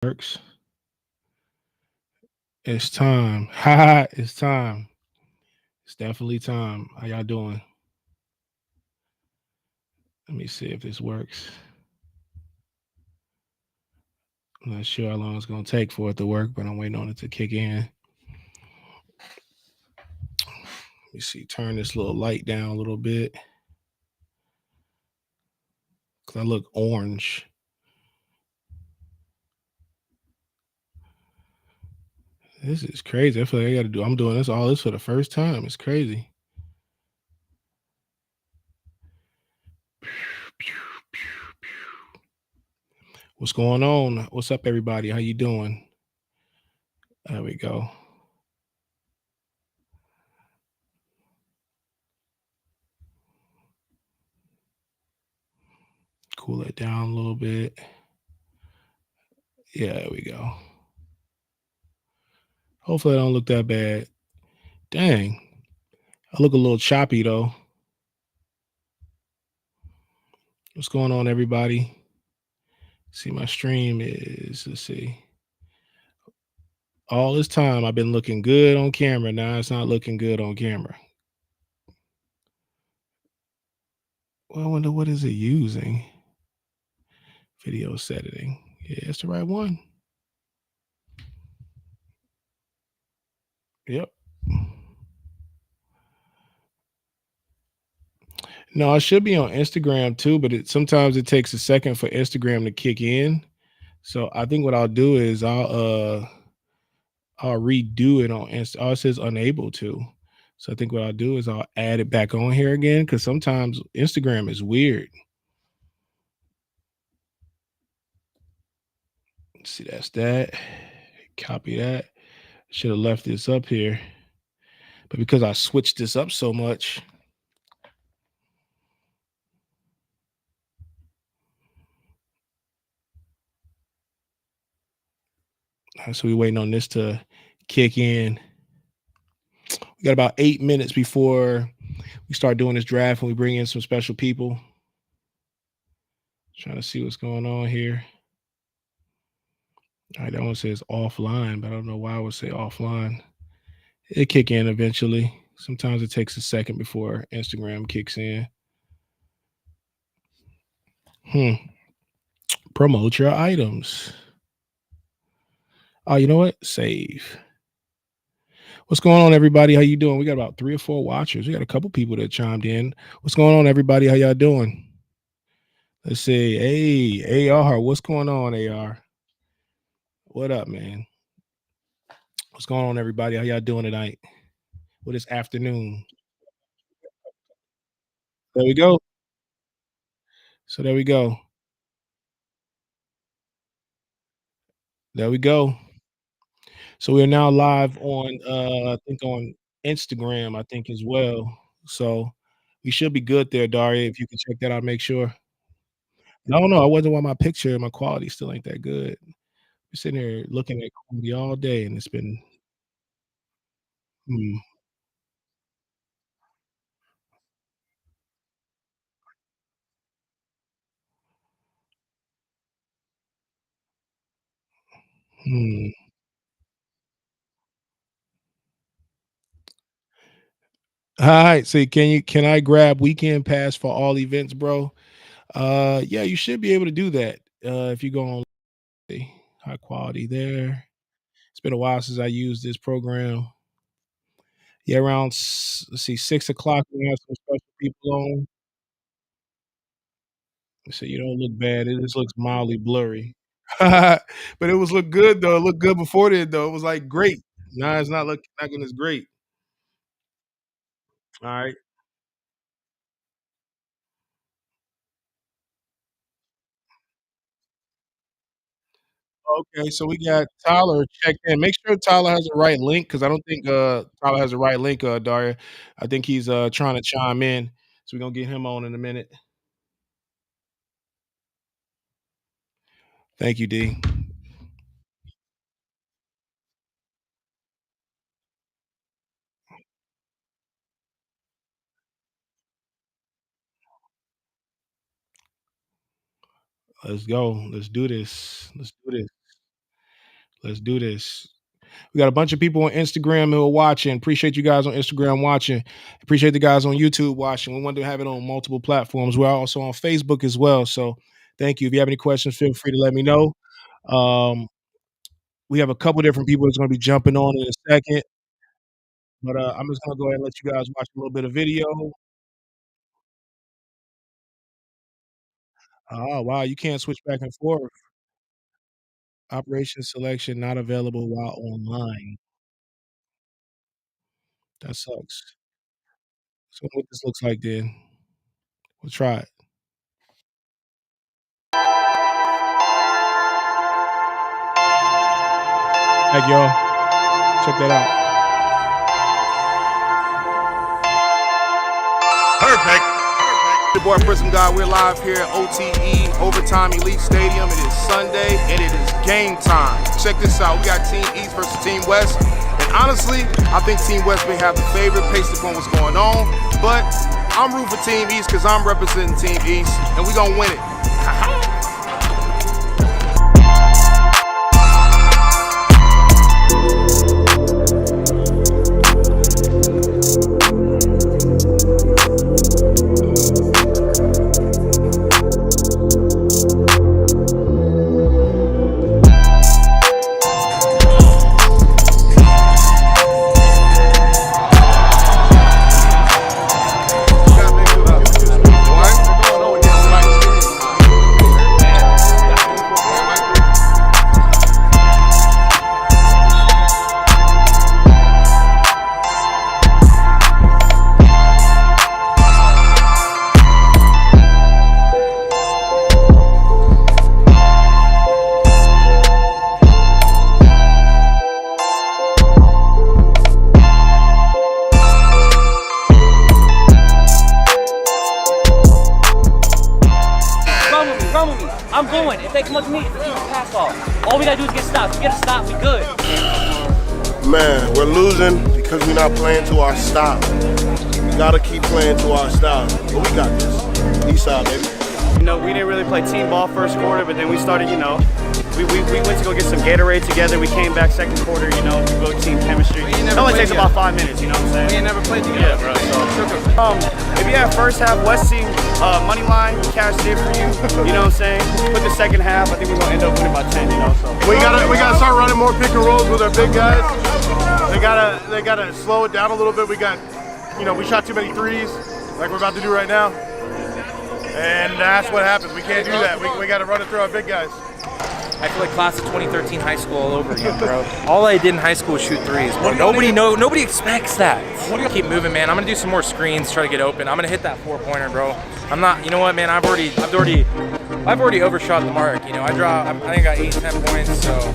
Works. It's time. Ha! It's time. It's definitely time. How y'all doing? Let me see if this works. I'm not sure how long it's gonna take for it to work, but I'm waiting on it to kick in. Let me see. Turn this little light down a little bit because I look orange. This is crazy. I feel like I got to do. I'm doing all this for the first time. It's crazy. What's going on? What's up, everybody? How you doing? There we go. Cool it down a little bit. Yeah, there we go. Hopefully, I don't look that bad. Dang, I look a little choppy though. What's going on, everybody? See, my stream is, let's see. All this time I've been looking good on camera. Now it's not looking good on camera. Well, I wonder what is it using? Video setting. Yeah, it's the right one. Yep. No, I should be on Instagram too, but sometimes it takes a second for Instagram to kick in. So I think what I'll do is I'll redo it on Insta. Oh, it says unable to. So I think what I'll do is I'll add it back on here again because sometimes Instagram is weird. See, that's that. Copy that. Should have left this up here. But because I switched this up so much, so we're waiting on this to kick in. We got about 8 minutes before we start doing this draft and we bring in some special people. Trying to see what's going on here. All right, that one says offline, but I don't know why I would say offline. It kick in eventually. Sometimes it takes a second before Instagram kicks in. Hmm. Promote your items. Oh, you know what? Save. What's going on, everybody? How you doing? We got about 3 or 4 watchers. We got a couple people that chimed in. What's going on, everybody? How y'all doing? Let's see. Hey, AR. What's going on, AR? What up, man? What's going on, everybody? How y'all doing tonight? Well, this afternoon. There we go. So there we go. There we go. So we are now live on I think on Instagram, I think as well. So we should be good there, Daria. If you can check that out, make sure. No, no, I wonder why my picture and my quality still ain't that good. We're sitting here looking at quality all day and it's been hmm, hmm. Alright, so can I grab weekend pass for all events, bro? Yeah, you should be able to do that. If you go on high quality there. It's been a while since I used this program. Yeah, around let's see, 6 o'clock. We have some special people on. So you don't look bad. It just looks mildly blurry. But it was look good though. It looked good before then though. It was like great. Now it's not looking as great. All right. Okay, so we got Tyler checked in. Make sure Tyler has the right link because I don't think Tyler has the right link, Daria. I think he's trying to chime in. So we're gonna get him on in a minute. Thank you, D. Let's go. Let's do this. Let's do this. Let's do this. We got a bunch of people on Instagram who are watching. Appreciate you guys on Instagram watching. Appreciate the guys on YouTube watching. We wanted to have it on multiple platforms. We're also on Facebook as well. So thank you. If you have any questions, feel free to let me know. Um, we have a couple different people that's going to be jumping on in a second, but I'm just going to go ahead and let you guys watch a little bit of video. Oh, wow. You can't switch back and forth. Operation selection not available while online. That sucks. So what this looks like then. We'll try it. Thank y'all. Check that out. Perfect. Your boy Prism God, we're live here at OTE Overtime Elite Stadium. It is Sunday and it is game time. Check this out. We got Team East versus Team West. And honestly, I think Team West may have the favorite based upon what's going on. But I'm rooting for Team East because I'm representing Team East and we're going to win it. I'm going. If they come up to me, it's an easy pass off. All we gotta do is get stopped. If we get a stop, we good. Man, we're losing because we're not playing to our style. We gotta keep playing to our style. But we got this. East side, baby. You know, we didn't really play team ball first quarter, but then we started, you know, we went to go get some Gatorade together. We came back second quarter, you know, to build team chemistry. It only takes about 5 minutes, you know what I'm saying? We ain't never played together. Yeah, bro. So, if you have first half West team money line, we cashed in for you. You know what I'm saying? But the second half, I think we're gonna end up winning by 10. You know, so We gotta start running more pick and rolls with our big guys. They gotta slow it down a little bit. We shot too many threes, like we're about to do right now, and that's what happens. We can't do that. We gotta run it through our big guys. I feel like class of 2013 high school all over again, bro. All I did in high school was shoot threes, but nobody expects that. Keep moving, man. I'm gonna do some more screens, try to get open. I'm gonna hit that 4-pointer, bro. I'm not. You know what, man? I've already overshot the mark. You know, I think I got 8-10 points. So.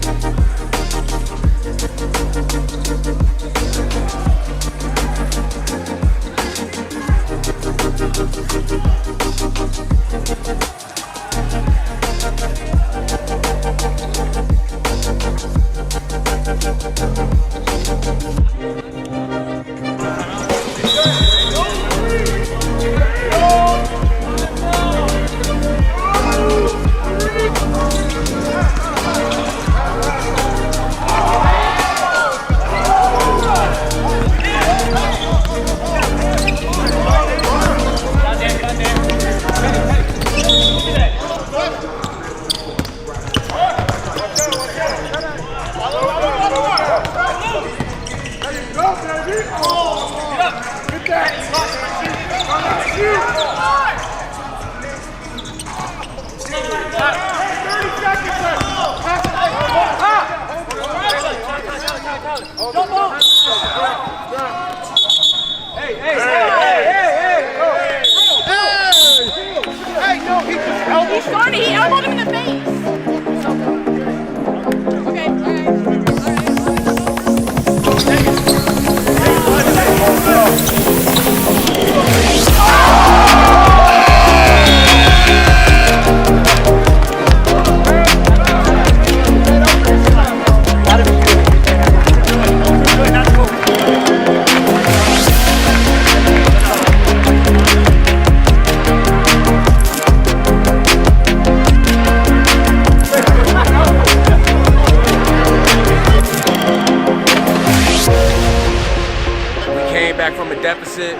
deficit.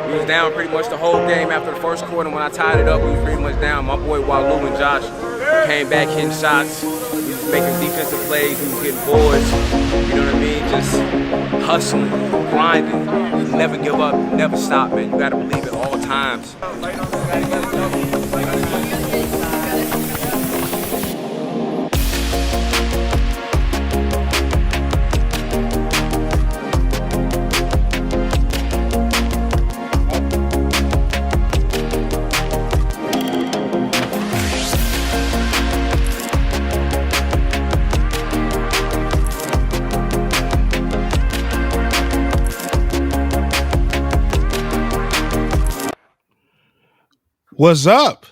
We was down pretty much the whole game after the first quarter. When I tied it up, we was pretty much down. My boy Walu and Josh came back hitting shots. We was making defensive plays. We was getting boards. You know what I mean? Just hustling, grinding. Never give up, never stop, man. You gotta believe it all times. What's up?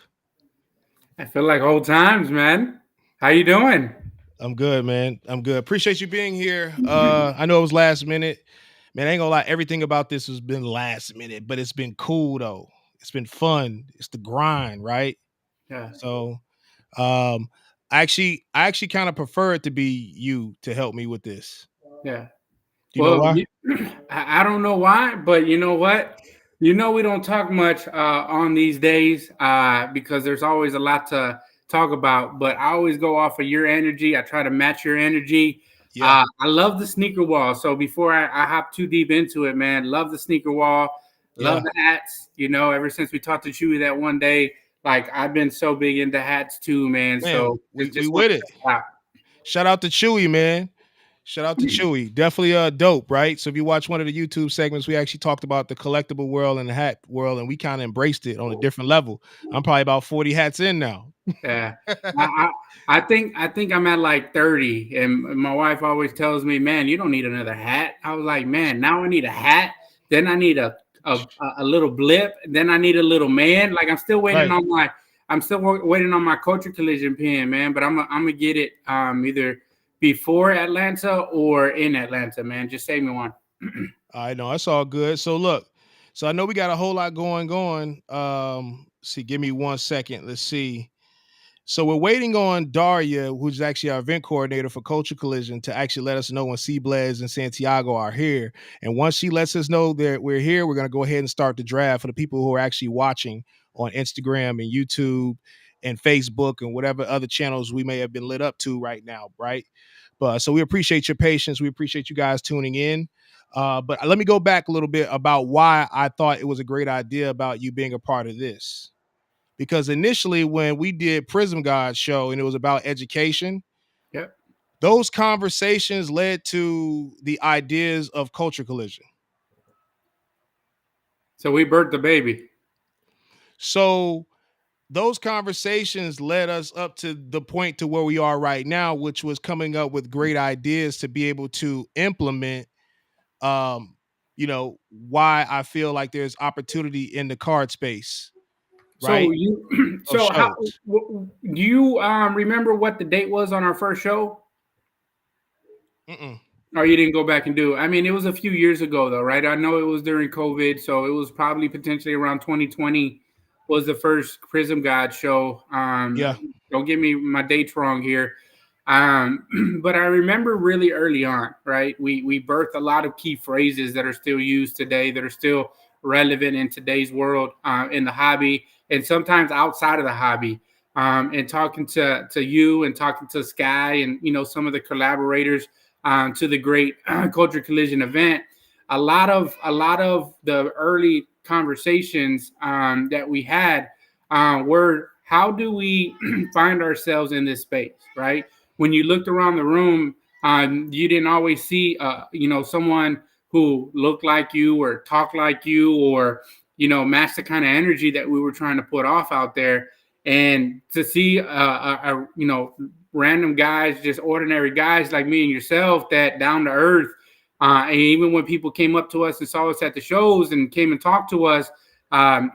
I feel like old times, man. How you doing? I'm good, man. I'm good. Appreciate you being here. I know it was last minute. Man, I ain't gonna lie, everything about this has been last minute, but it's been cool though. It's been fun. It's the grind, right? Yeah. So I actually kind of prefer it to be you to help me with this. Yeah. Do you know why? I don't know why, but you know what? You know, we don't talk much on these days because there's always a lot to talk about, but I always go off of your energy. I try to match your energy. Yeah. I love the sneaker wall. So before I hop too deep into it, man, love the sneaker wall. Love the hats. You know, ever since we talked to Chewy that one day, like I've been so big into hats too, man. So we with it. Shout out to Chewy, man. Shout out to Chewy. Definitely dope, right? So if you watch one of the YouTube segments, we actually talked about the collectible world and the hat world, and we kind of embraced it on a different level. I'm probably about 40 hats in now. Yeah. I think I'm at like 30, and my wife always tells me, man, you don't need another hat. I was like, man, now I need a hat. Then I need a little blip. Then I need a little man. Like I'm still waiting on my Culture Collision pin, man. But I'm gonna get it either before Atlanta or in Atlanta, man. Just save me one. I know that's all good. So look, so I know we got a whole lot going. See, give me 1 second. Let's see. So we're waiting on Daria, who's actually our event coordinator for Culture Collision, to actually let us know when Blez and Santiago are here. And once she lets us know that we're here, we're going to go ahead and start the draft for the people who are actually watching on Instagram and YouTube and Facebook and whatever other channels we may have been lit up to right now, right? But so we appreciate your patience. We appreciate you guys tuning in. But let me go back a little bit about why I thought it was a great idea about you being a part of this. Because initially when we did Prism God's show and it was about education, those conversations led to the ideas of Culture Collision. So we birthed the baby. So those conversations led us up to the point to where we are right now, which was coming up with great ideas to be able to implement, you know, why I feel like there's opportunity in the card space. Right? Do you remember what the date was on our first show? Or you didn't go back and do it? I mean, it was a few years ago though, right? I know it was during COVID, so it was probably potentially around 2020 was the first Prism God show. Don't get me my dates wrong here. But I remember really early on, right? We birthed a lot of key phrases that are still used today, that are still relevant in today's world, in the hobby, and sometimes outside of the hobby. And talking to you and talking to Sky and, you know, some of the collaborators to the great Culture Collision event, a lot of the early conversations that we had were, how do we find ourselves in this space, right? When you looked around the room, you didn't always see, you know, someone who looked like you or talked like you or, you know, matched the kind of energy that we were trying to put off out there. And to see, you know, random guys, just ordinary guys like me and yourself, that down to earth. And even when people came up to us and saw us at the shows and came and talked to us,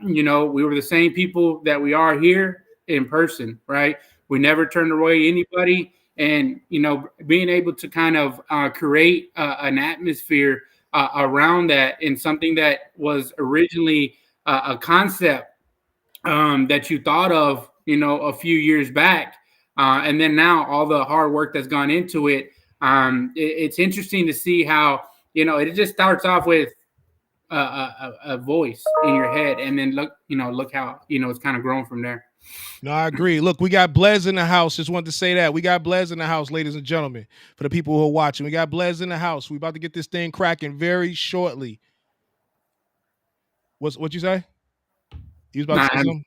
you know, we were the same people that we are here in person, right? We never turned away anybody. And, you know, being able to kind of create an atmosphere around that, and something that was originally a concept that you thought of, you know, a few years back. And then now all the hard work that's gone into it. It's interesting to see how, you know, it just starts off with a voice in your head, and then look how it's kind of grown from there. No, I agree. Look, we got Blez in the house. Just wanted to say that. We got Blez in the house, ladies and gentlemen, for the people who are watching. We got Blez in the house. We about to get this thing cracking very shortly. What you say? You was about to say something?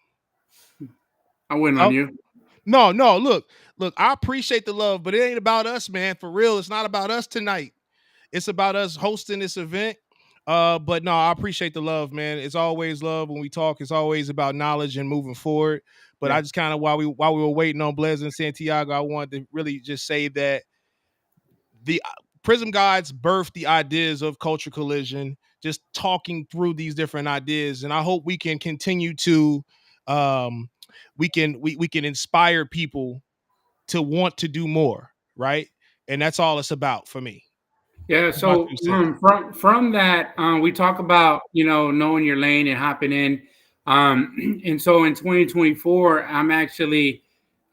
I went on you. No. Look. I appreciate the love, but it ain't about us, man. For real, it's not about us tonight. It's about us hosting this event. But no, I appreciate the love, man. It's always love when we talk. It's always about knowledge and moving forward. But I just kind of while we were waiting on Blez and Santiago, I wanted to really just say that the Prism Guides birthed the ideas of Culture Collision, just talking through these different ideas, and I hope we can continue to we can inspire people to want to do more, right? And that's all it's about for me. Yeah. So from that, we talk about knowing your lane and hopping in, and so in 2024, I'm actually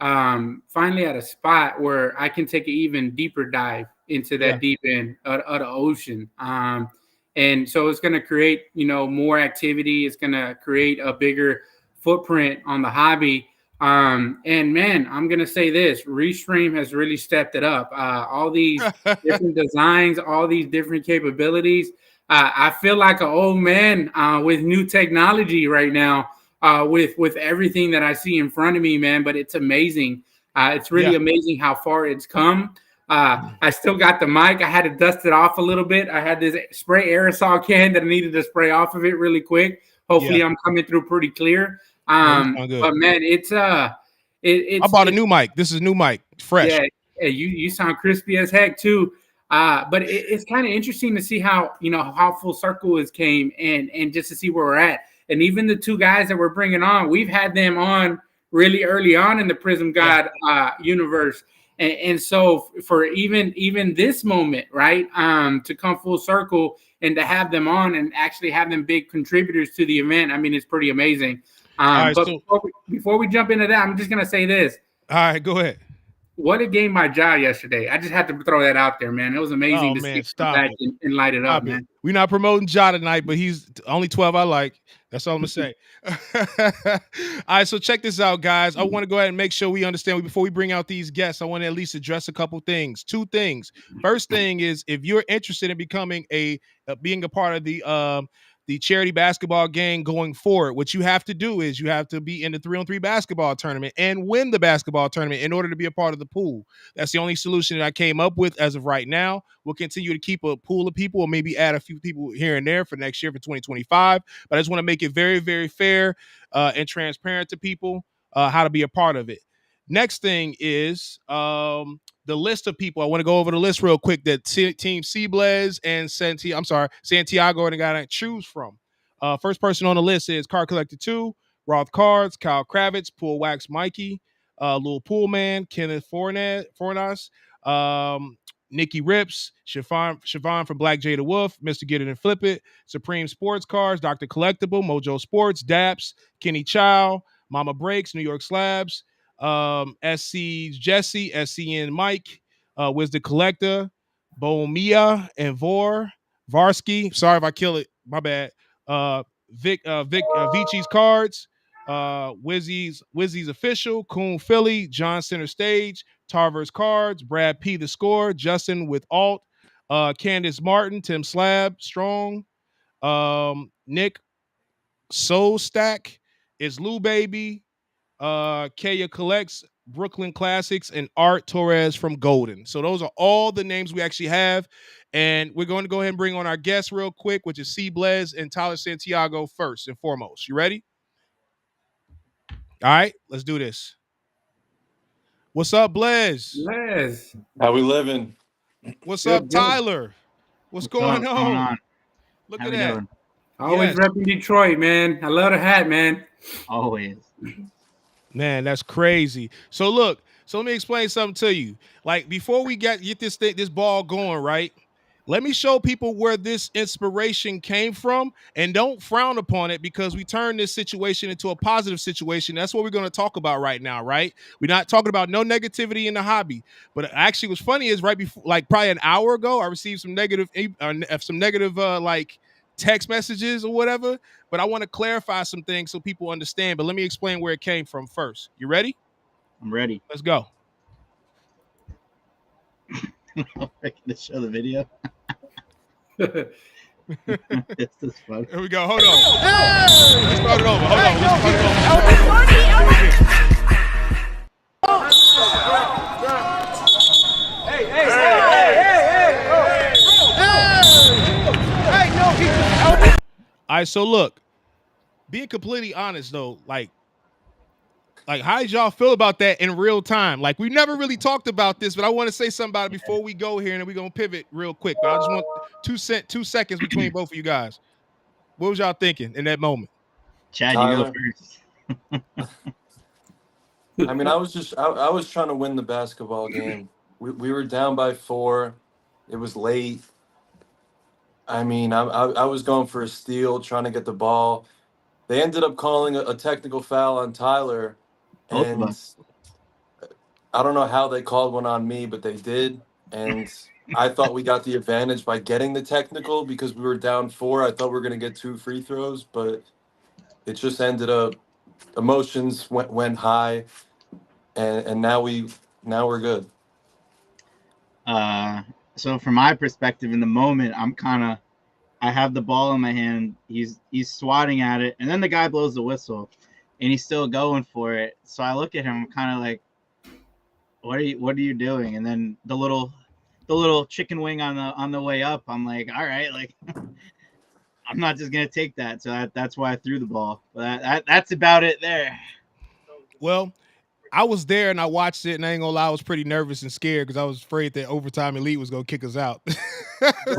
finally at a spot where I can take an even deeper dive into that deep end of the ocean. And so it's going to create more activity. It's going to create a bigger footprint on the hobby. And man, I'm gonna say this: Restream has really stepped it up. All these different designs, all these different capabilities. I feel like an old man with new technology right now. With everything that I see in front of me, man. But it's amazing. It's really amazing how far it's come. I still got the mic. I had to dust it off a little bit. I had this spray aerosol can that I needed to spray off of it really quick. Hopefully, I'm coming through pretty clear. But man, it's I bought a new mic. This is new mic, fresh. Yeah, you sound crispy as heck too. But it's kind of interesting to see how how full circle is came and just to see where we're at. And even the two guys that we're bringing on, we've had them on really early on in the Prism God universe. And so for even this moment, right, to come full circle and to have them on and actually have them big contributors to the event, I mean, it's pretty amazing. But before we jump into that, I'm just gonna say this. All right, go ahead. What a game by Ja yesterday. I just had to throw that out there, man. It was amazing to see him back and light it up, man. We're not promoting Ja tonight, but he's only 12 I like. That's all I'm going to say. All right, so check this out, guys. I want to go ahead and make sure we understand. Before we bring out these guests, I want to at least address a couple things. Two things. First thing is, if you're interested in becoming being a part of the charity basketball game going forward, what you have to do is you have to be in the 3-on-3 basketball tournament and win the basketball tournament in order to be a part of the pool. That's the only solution that I came up with as of right now. We'll continue to keep a pool of people or maybe add a few people here and there for next year for 2025. But I just want to make it very, very fair and transparent to people how to be a part of it. Next thing is the list of people. I want to go over the list real quick that Team Blez and Santiago are the guy to choose from. First person on the list is Card Collector 2, Roth Cards, Kyle Kravitz, Pool Wax Mikey, Lil Pool Man, Kenneth Fornas, Nikki Rips, Siobhan from Black Jada Wolf, Mr. Get It and Flip It, Supreme Sports Cars, Dr. Collectible, Mojo Sports, Daps, Kenny Chow, Mama Breaks, New York Slabs, SC's Jesse, SCN Mike, Wiz the Collector, Bomia and Varsky. Sorry if I kill it, my bad. Vici's Cards, Wizzy's Official, Coon Philly, John Center Stage, Tarver's Cards, Brad P the Score, Justin with Alt, Candace Martin, Tim Slab, Strong, Nick Soul Stack, It's Lou Baby, Kaya Collects, Brooklyn Classics, and Art Torres from Golden. So those are all the names we actually have. And we're going to go ahead and bring on our guests real quick, which is C Blez and Tyler Santiago first and foremost. You ready? All right, let's do this. What's up, Blez? Blez. How we living? What's up, Tyler? What's going on? Look at that. Doing? Always repping Detroit, man. I love the hat, man. Always. Man, that's crazy. So look, let me explain something to you. Like before we get this ball going, right? Let me show people where this inspiration came from, and don't frown upon it because we turned this situation into a positive situation. That's what we're going to talk about right now, right? We're not talking about no negativity in the hobby. But actually what's funny is right before, like probably an hour ago, I received some negative text messages or whatever, but I want to clarify some things so people understand. But let me explain where it came from first. You ready? I'm ready. Let's go. I'm going to show the video. This is fun. Here we go. Hold on. Let's start it over. Hold on. Let's start it over. All right, so look, being completely honest though, like how did y'all feel about that in real time? Like, we never really talked about this, but I want to say something about it before we go here, and then we're gonna pivot real quick. But I just want 2 seconds between both of you guys. What was y'all thinking in that moment? Chad, you go first. I mean, I was trying to win the basketball game. We were down by 4. It was late. I mean, I was going for a steal, trying to get the ball. They ended up calling a technical foul on Tyler, and I don't know how they called one on me, but they did. And I thought we got the advantage by getting the technical because we were down 4. I thought we were going to get 2 free throws, but it just ended up emotions went high, and now we're good. So from my perspective, in the moment, I have the ball in my hand. He's swatting at it, and then the guy blows the whistle, and he's still going for it. So I look at him, I'm kind of like, what are you doing? And then the little chicken wing on the way up, I'm like, all right, like I'm not just gonna take that. So that's why I threw the ball. But that's about it there. Well, I was there and I watched it, and I ain't gonna lie, I was pretty nervous and scared because I was afraid that Overtime Elite was gonna kick us out.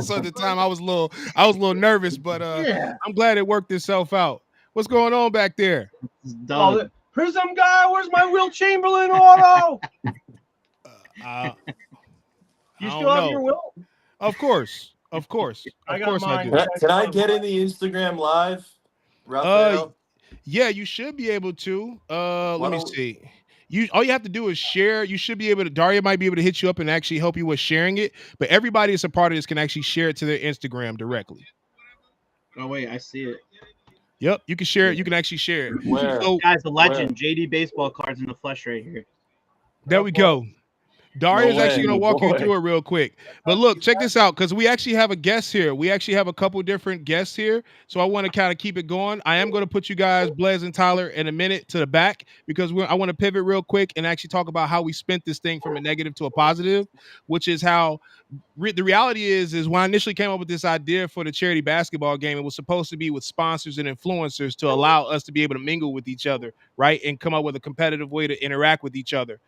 So at the time I was a little nervous, but I'm glad it worked itself out. What's going on back there? Oh, Prism guy, where's my Will Chamberlain auto? You still have your Will? Of course. I do. Can I get in the Instagram live, Raphael? Yeah, you should be able to. Let me see. All you have to do is share. You should be able to. Daria might be able to hit you up and actually help you with sharing it. But everybody that's a part of this can actually share it to their Instagram directly. Oh wait, I see it. Yep, you can share it. You can actually share it. Where? So, guy's a legend. JD baseball cards in the flesh right here. There we go. Daria's actually going to walk you through it real quick. But look, check this out, because we actually have a guest here. We actually have a couple different guests here. So I want to kind of keep it going. I am going to put you guys, Blez and Tyler, in a minute to the back, because I want to pivot real quick and actually talk about how we spent this thing from a negative to a positive, which is how the reality is when I initially came up with this idea for the charity basketball game, it was supposed to be with sponsors and influencers to allow us to be able to mingle with each other, right? And come up with a competitive way to interact with each other.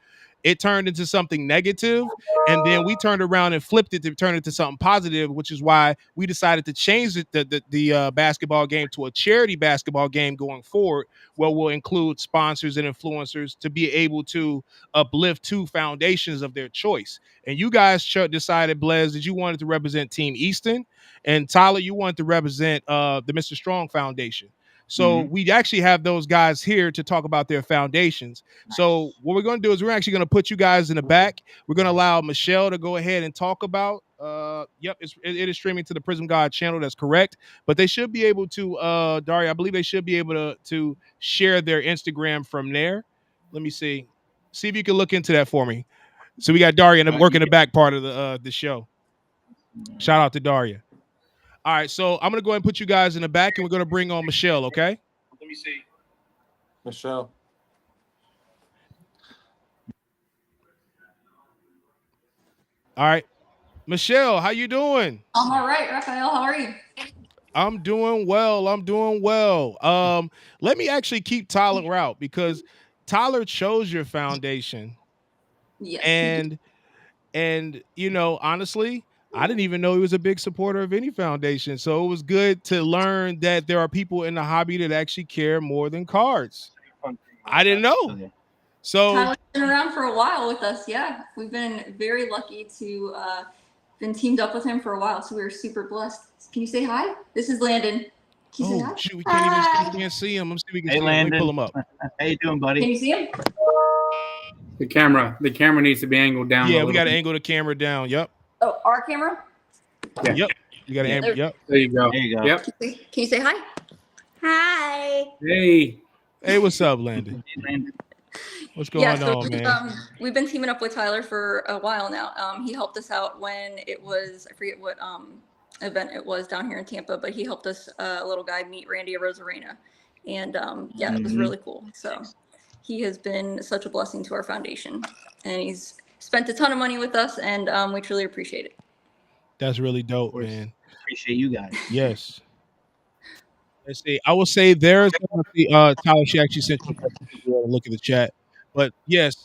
It turned into something negative, and then we turned around and flipped it to turn it into something positive, which is why we decided to change the basketball game to a charity basketball game going forward, where we'll include sponsors and influencers to be able to uplift 2 foundations of their choice. And you guys decided, Blez, that you wanted to represent Team Easton, and Tyler, you wanted to represent the Mr. Strong Foundation. So we actually have those guys here to talk about their foundations. Nice. So what we're going to do is we're actually going to put you guys in the back. We're going to allow Michelle to go ahead and talk about. It is streaming to the Prism God channel. That's correct. But they should be able to, Daria, I believe they should be able to share their Instagram from there. Let me see. See if you can look into that for me. So we got Daria working the back part of the show. Shout out to Daria. All right, so I'm going to go ahead and put you guys in the back, and we're going to bring on Michelle, okay? Let me see. Michelle. All right. Michelle, how you doing? I'm all right, Raphael. How are you? I'm doing well. Let me actually keep Tyler out, because Tyler chose your foundation. Yes. And you know, honestly, I didn't even know he was a big supporter of any foundation. So it was good to learn that there are people in the hobby that actually care more than cards. I didn't know. So Tyler's been around for a while with us. Yeah, we've been very lucky to been teamed up with him for a while. So we were super blessed. Can you say hi? This is Landon. Can you say hi? Shoot, we can't see him. I'm see if we can see him. Let me pull him up. How you doing, buddy? Can you see him? The camera needs to be angled down. Yeah, we got to angle the camera down. Yep. Oh, our camera? Yeah. Yep. You got Yeah, Amber. Yep. There you go. There you go. Yep. Can you say hi? Hi. Hey. Hey, what's up, Landon? What's going So on, man? we've been teaming up with Tyler for a while now. He helped us out when it was, I forget what event it was down here in Tampa, but he helped us, a little guy, meet Randy Rosarena. And yeah, it was really cool. So he has been such a blessing to our foundation, and he's spent a ton of money with us, and we truly appreciate it. That's really dope, man. Appreciate you guys. Yes. Let's see. I will say there's Tyler. She actually sent you a message if you want to look at the chat. But yes,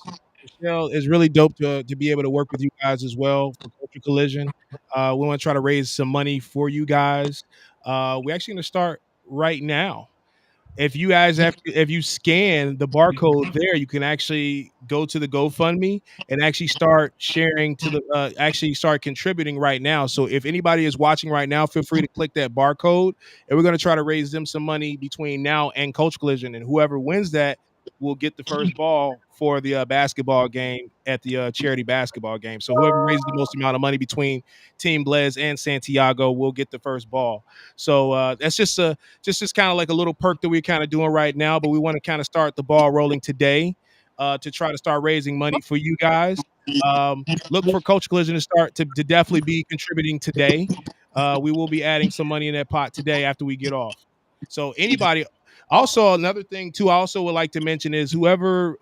Michelle is really dope to be able to work with you guys as well for Culture Collision. We want to try to raise some money for you guys. We're actually going to start right now. If you guys if you scan the barcode there, you can actually go to the GoFundMe and actually start sharing to the actually start contributing right now. So if anybody is watching right now, feel free to click that barcode, and we're going to try to raise them some money between now and Coach Collision, and whoever wins that will get the first ball for the basketball game at the charity basketball game. So whoever raises the most amount of money between Team Blez and Santiago will get the first ball. So that's just kind of like a little perk that we're kind of doing right now, but we want to kind of start the ball rolling today to try to start raising money for you guys. Look for Coach Collision to start to definitely be contributing today. We will be adding some money in that pot today after we get off. So anybody. Also, another thing too, I also would like to mention is whoever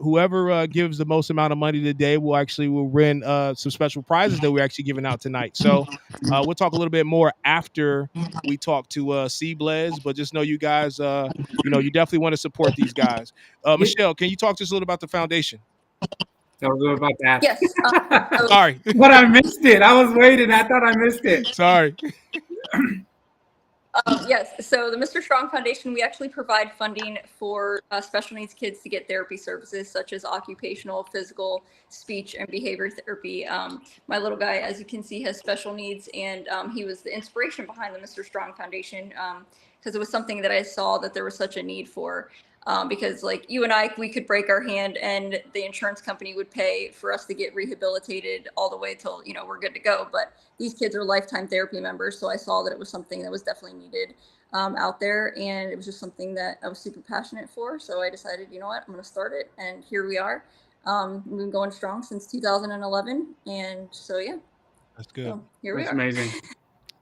gives the most amount of money today will win some special prizes that we're actually giving out tonight. So we'll talk a little bit more after we talk to C Blez, but just know you guys, you definitely want to support these guys. Michelle, can you talk to us a little about the foundation? I was about to ask. Yes. Sorry. But I missed it. I was waiting. I thought I missed it. Sorry. Yes, so the Mr. Strong Foundation, we actually provide funding for special needs kids to get therapy services such as occupational, physical, speech, and behavior therapy. My little guy, as you can see, has special needs, and he was the inspiration behind the Mr. Strong Foundation because it was something that I saw that there was such a need for. Because like you and I, we could break our hand and the insurance company would pay for us to get rehabilitated all the way till, we're good to go. But these kids are lifetime therapy members. So I saw that it was something that was definitely needed out there. And it was just something that I was super passionate for. So I decided, you know what, I'm going to start it. And here we are. We've been going strong since 2011. And so, yeah. That's good. So here we are. That's amazing.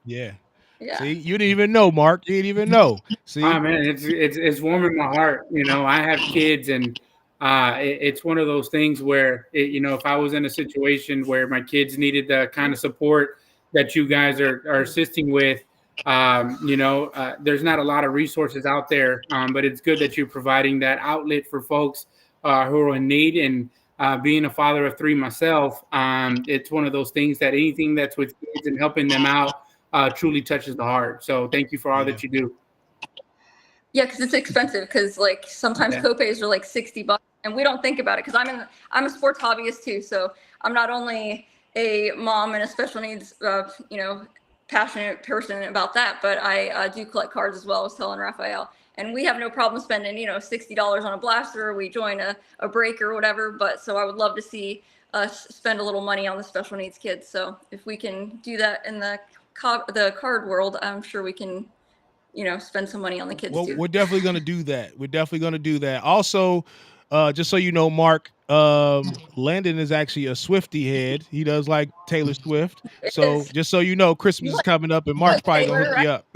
Yeah. Yeah. See, you didn't even know, Mark. You didn't even know. See, oh man, it's warming my heart. I have kids, and it's one of those things where if I was in a situation where my kids needed the kind of support that you guys are assisting with, there's not a lot of resources out there, but it's good that you're providing that outlet for folks who are in need. And being a father of 3 myself, it's one of those things that anything that's with kids and helping them out truly touches the heart. So thank you for all that you do. Yeah, because it's expensive. Because like sometimes copays are like $60, and we don't think about it. Because I'm a sports hobbyist too, so I'm not only a mom and a special needs, passionate person about that, but I do collect cards as well. I was telling Raphael, and we have no problem spending $60 on a blaster. We join a break or whatever. But so I would love to see us spend a little money on the special needs kids. So if we can do that in the card world, I'm sure we can, spend some money on the kids too. We're definitely going to do that. Also, just so you know, Mark, Landon is actually a Swiftie head. He does like Taylor Swift. So just so you know, Christmas is coming up, and Mark's probably going to hook you up.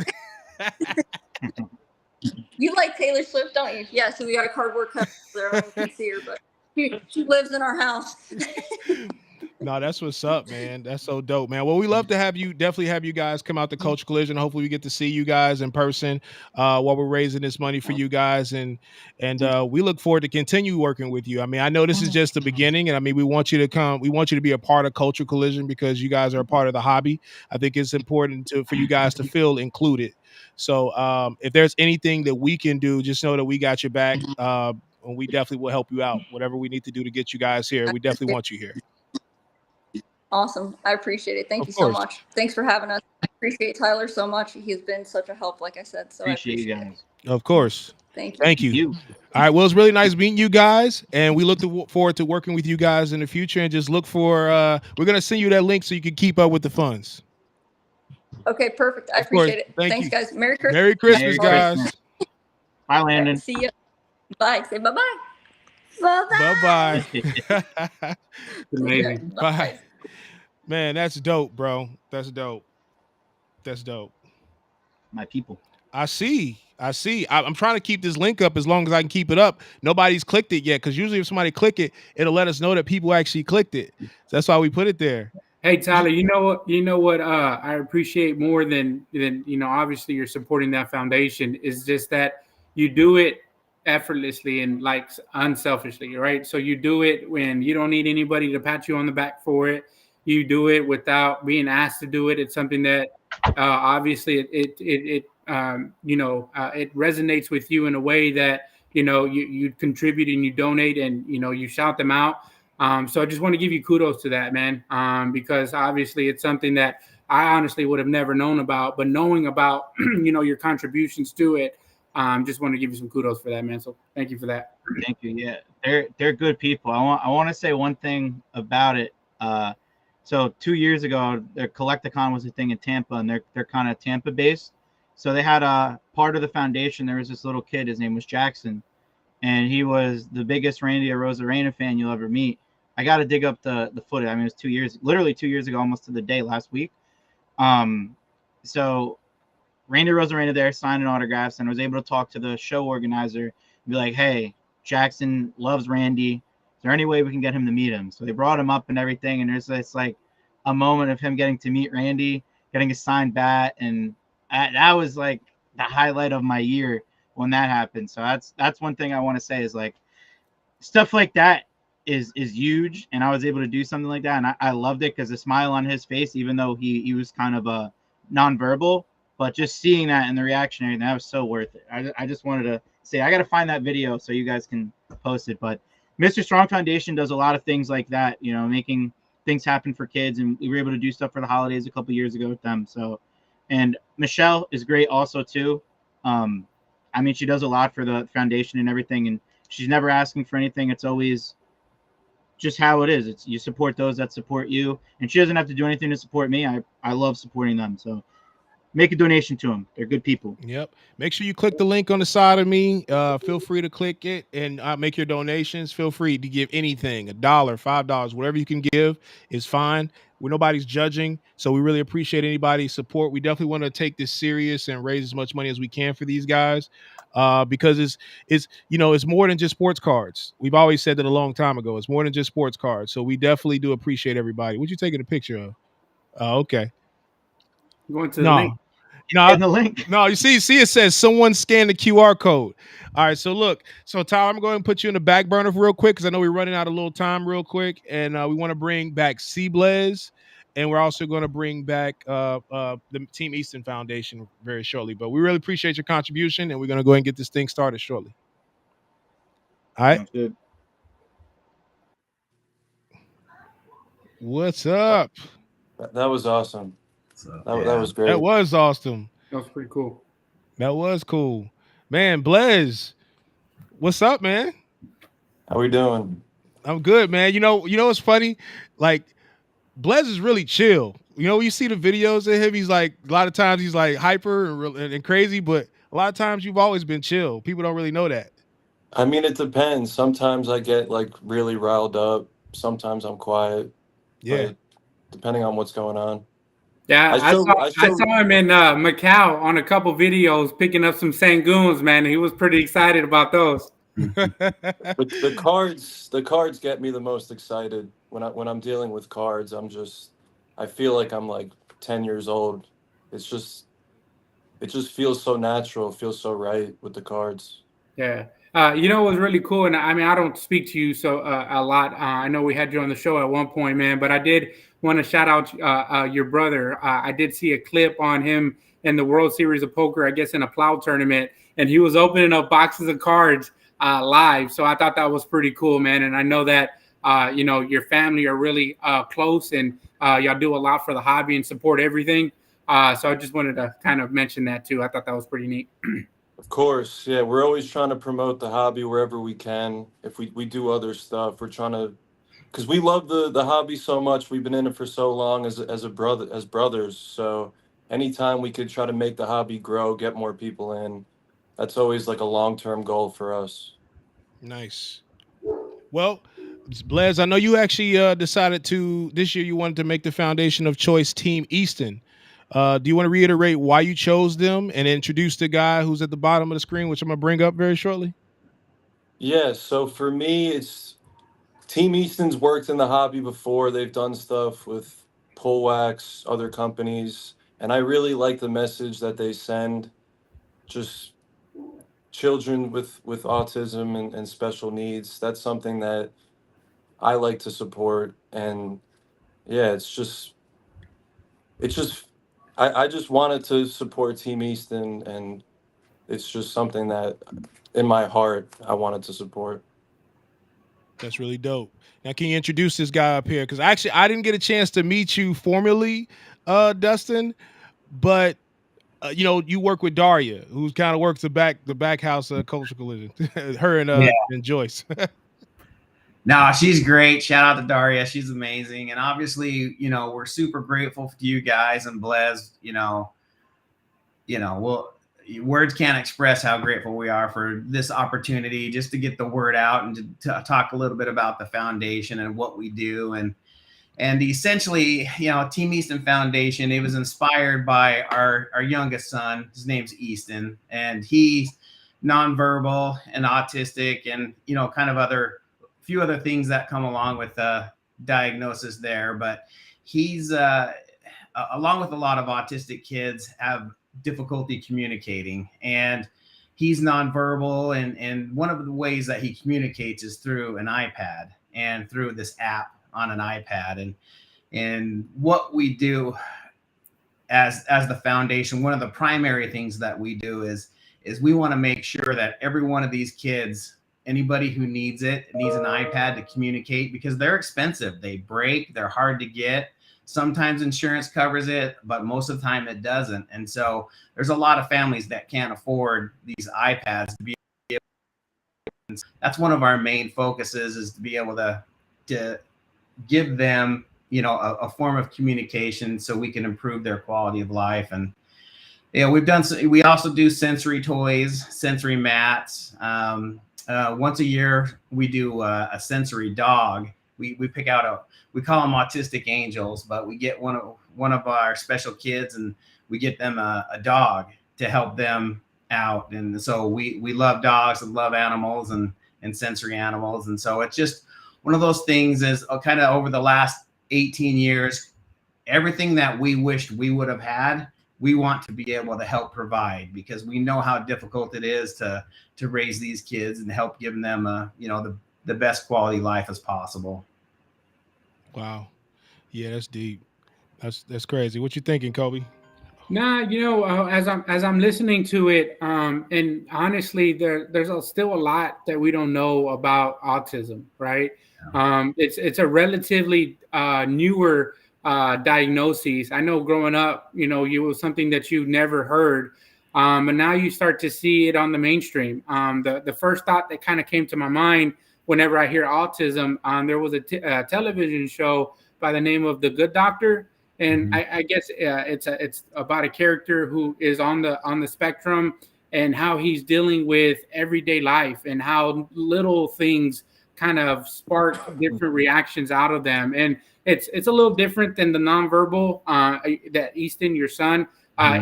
You like Taylor Swift, don't you? Yeah, so we got a cardboard cutout there. I don't know if you can see her, but she lives in our house. No, that's what's up, man. That's so dope, man. Well, we love to definitely have you guys come out to Coach Collision. Hopefully we get to see you guys in person while we're raising this money for you guys. And we look forward to continue working with you. I mean, I know this is just the beginning, and I mean, we want you to come. We want you to be a part of Culture Collision because you guys are a part of the hobby. I think it's important for you guys to feel included. So if there's anything that we can do, just know that we got your back. And we definitely will help you out. Whatever we need to do to get you guys here, we definitely want you here. Awesome. I appreciate it. Thank you so much. Thanks for having us. I appreciate Tyler so much. He's been such a help, like I said. So appreciate you guys. Of course. Thank you. All right. Well, it's really nice meeting you guys, and we look forward to working with you guys in the future. And just look for we're gonna send you that link so you can keep up with the funds. Okay, perfect. I Of course. appreciate it. Thank Thanks, you. guys. Merry Christmas. Merry Christmas, Merry guys. Christmas. Bye, Landon. See ya. Bye. Say bye-bye. Bye bye. Amazing. Bye. Man, that's dope, bro. That's dope. That's dope. My people. I see. I'm trying to keep this link up as long as I can keep it up. Nobody's clicked it yet, because usually if somebody click it, it'll let us know that people actually clicked it. So that's why we put it there. Hey Tyler, you know what I appreciate more than obviously you're supporting that foundation is just that you do it effortlessly and like unselfishly, right? So you do it when you don't need anybody to pat you on the back for it. You do it without being asked to do it. It's something that obviously it resonates with you in a way that you contribute and you donate and you shout them out. So I just want to give you kudos to that, man, because obviously it's something that I honestly would have never known about, but knowing about, your contributions to it, just want to give you some kudos for that, man. So thank you for that. Thank you. Yeah, they're good people. I want to say one thing about it. So 2 years ago, their Collecticon was a thing in Tampa, and they're kind of Tampa based. So they had a part of the foundation. There was this little kid. His name was Jackson, and he was the biggest Randy Arozarena fan you'll ever meet. I got to dig up the footage. I mean, it was literally 2 years ago, almost to the day last week. So Randy Arozarena there signing autographs, and I was able to talk to the show organizer and be like, hey, Jackson loves Randy. Is there any way we can get him to meet him? So they brought him up and everything, and there's this like a moment of him getting to meet Randy, getting a signed bat, and that was like the highlight of my year when that happened. So that's one thing I want to say is like stuff like that is huge, and I was able to do something like that, and I loved it because the smile on his face, even though he was kind of a nonverbal, but just seeing that and the reaction and everything, that was so worth it. I just wanted to say I got to find that video so you guys can post it. But Mr. Strong Foundation does a lot of things like that, making things happen for kids, and we were able to do stuff for the holidays a couple years ago with them. So, and Michelle is great also too. I mean, she does a lot for the foundation and everything, and she's never asking for anything. It's always just how it is. It's you support those that support you, and she doesn't have to do anything to support me. I love supporting them. So make a donation to them. They're good people. Yep. Make sure you click the link on the side of me. Feel free to click it and make your donations. Feel free to give anything, $1, $5, whatever you can give is fine. Nobody's judging, so we really appreciate anybody's support. We definitely want to take this serious and raise as much money as we can for these guys, because it's more than just sports cards. We've always said that a long time ago. It's more than just sports cards. So we definitely do appreciate everybody. What you taking a picture of? Oh, okay. Going to the link. No, the link. No, you see, it says someone scan the QR code. All right, so look, Tyler, I'm going to put you in the back burner real quick because I know we're running out of little time real quick, and we want to bring back Blez, and we're also going to bring back the Team Easton Foundation very shortly. But we really appreciate your contribution, and we're going to go ahead and get this thing started shortly. All right. Sounds good. What's up? That was awesome. That was great. That was awesome. That was pretty cool. That was cool. Man, Blez, what's up, man? How we doing? I'm good, man. You know what's funny? Like, Blez is really chill. When you see the videos of him, he's like, a lot of times he's like hyper and crazy, but a lot of times you've always been chill. People don't really know that. I mean, it depends. Sometimes I get like really riled up. Sometimes I'm quiet. Yeah. Depending on what's going on. Yeah, I saw him in Macau on a couple videos picking up some Sangoons, man. He was pretty excited about those. But the cards get me the most excited when I'm dealing with cards. I feel like I'm like 10 years old. It just feels so natural. It feels so right with the cards. Yeah. It was really cool. And I mean, I don't speak to you a lot. I know we had you on the show at one point, man, but I did want to shout out your brother. I did see a clip on him in the World Series of Poker, I guess in a plow tournament, and he was opening up boxes of cards live. So I thought that was pretty cool, man. And I know that, your family are really close, and y'all do a lot for the hobby and support everything. So I just wanted to kind of mention that too. I thought that was pretty neat. Of course, yeah. We're always trying to promote the hobby wherever we can. If we do other stuff, we're trying to, because we love the hobby so much. We've been in it for so long as brothers. So anytime we could try to make the hobby grow, get more people in, that's always like a long-term goal for us. Nice. Well, Blez, I know you actually decided to this year you wanted to make the foundation of choice Team Easton. Do you want to reiterate why you chose them and introduce the guy who's at the bottom of the screen, which I'm gonna bring up very shortly? Yeah, so for me, it's Team Easton's worked in the hobby before. They've done stuff with Pull Wax, other companies, and I really like the message that they send. Just children with autism and special needs. That's something that I like to support. And yeah, it's just I just wanted to support Team Easton, and it's just something that in my heart I wanted to support. That's really dope. Now, can you introduce this guy up here? Because actually, I didn't get a chance to meet you formally, Dustin, but you know, you work with Daria, who kind of works the back house culture collision. Her and Joyce. No, she's great. Shout out to Daria. She's amazing. And obviously, you know, we're super grateful to you guys and Blez. Well, words can't express how grateful we are for this opportunity just to get the word out and to talk a little bit about the foundation and what we do. And essentially, Team Easton Foundation, it was inspired by our youngest son. His name's Easton, and he's nonverbal and autistic and, kind of few other things that come along with diagnosis there. But he's, along with a lot of autistic kids, have difficulty communicating, and he's nonverbal. And one of the ways that he communicates is through an iPad and through this app on an iPad. And what we do as the foundation, one of the primary things that we do is we want to make sure that every one of these kids, anybody who needs an iPad to communicate, because they're expensive. They break, they're hard to get. Sometimes insurance covers it, but most of the time it doesn't. And so there's a lot of families that can't afford these iPads to be able to. That's one of our main focuses, is to be able to give them, a form of communication so we can improve their quality of life. And we also do sensory toys, sensory mats. Once a year, we do a sensory dog. We pick out we call them autistic angels, but we get one of our special kids and we get them a dog to help them out. And so we love dogs and love animals and sensory animals. And so it's just one of those things is kind of over the last 18 years, everything that we wished we would have had, we want to be able to help provide, because we know how difficult it is to raise these kids and help give them the best quality life as possible. Wow. Yeah, that's deep. That's crazy. What you thinking, Kobe? Nah, as I'm listening to it, and honestly, there's still a lot that we don't know about autism, right? It's a relatively newer diagnosis. I know growing up, it was something that you never heard, and now you start to see it on the mainstream. The first thought that kind of came to my mind whenever I hear autism, there was a television show by the name of The Good Doctor. And I guess it's about a character who is on the spectrum and how he's dealing with everyday life and how little things kind of spark different reactions out of them. And it's a little different than the nonverbal that Easton, your son,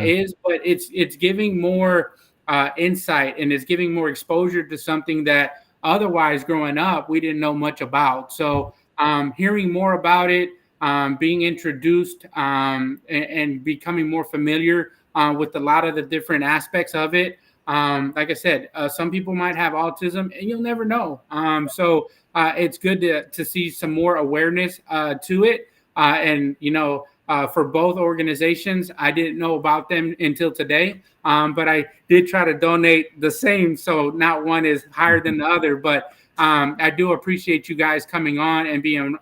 is, but it's giving more insight, and it's giving more exposure to something that otherwise growing up we didn't know much about. So hearing more about it, being introduced and becoming more familiar with a lot of the different aspects of it. Like I said, some people might have autism and you'll never know. So it's good to see some more awareness to it. And, for both organizations, I didn't know about them until today, but I did try to donate the same. So not one is higher than the other, but I do appreciate you guys coming on and being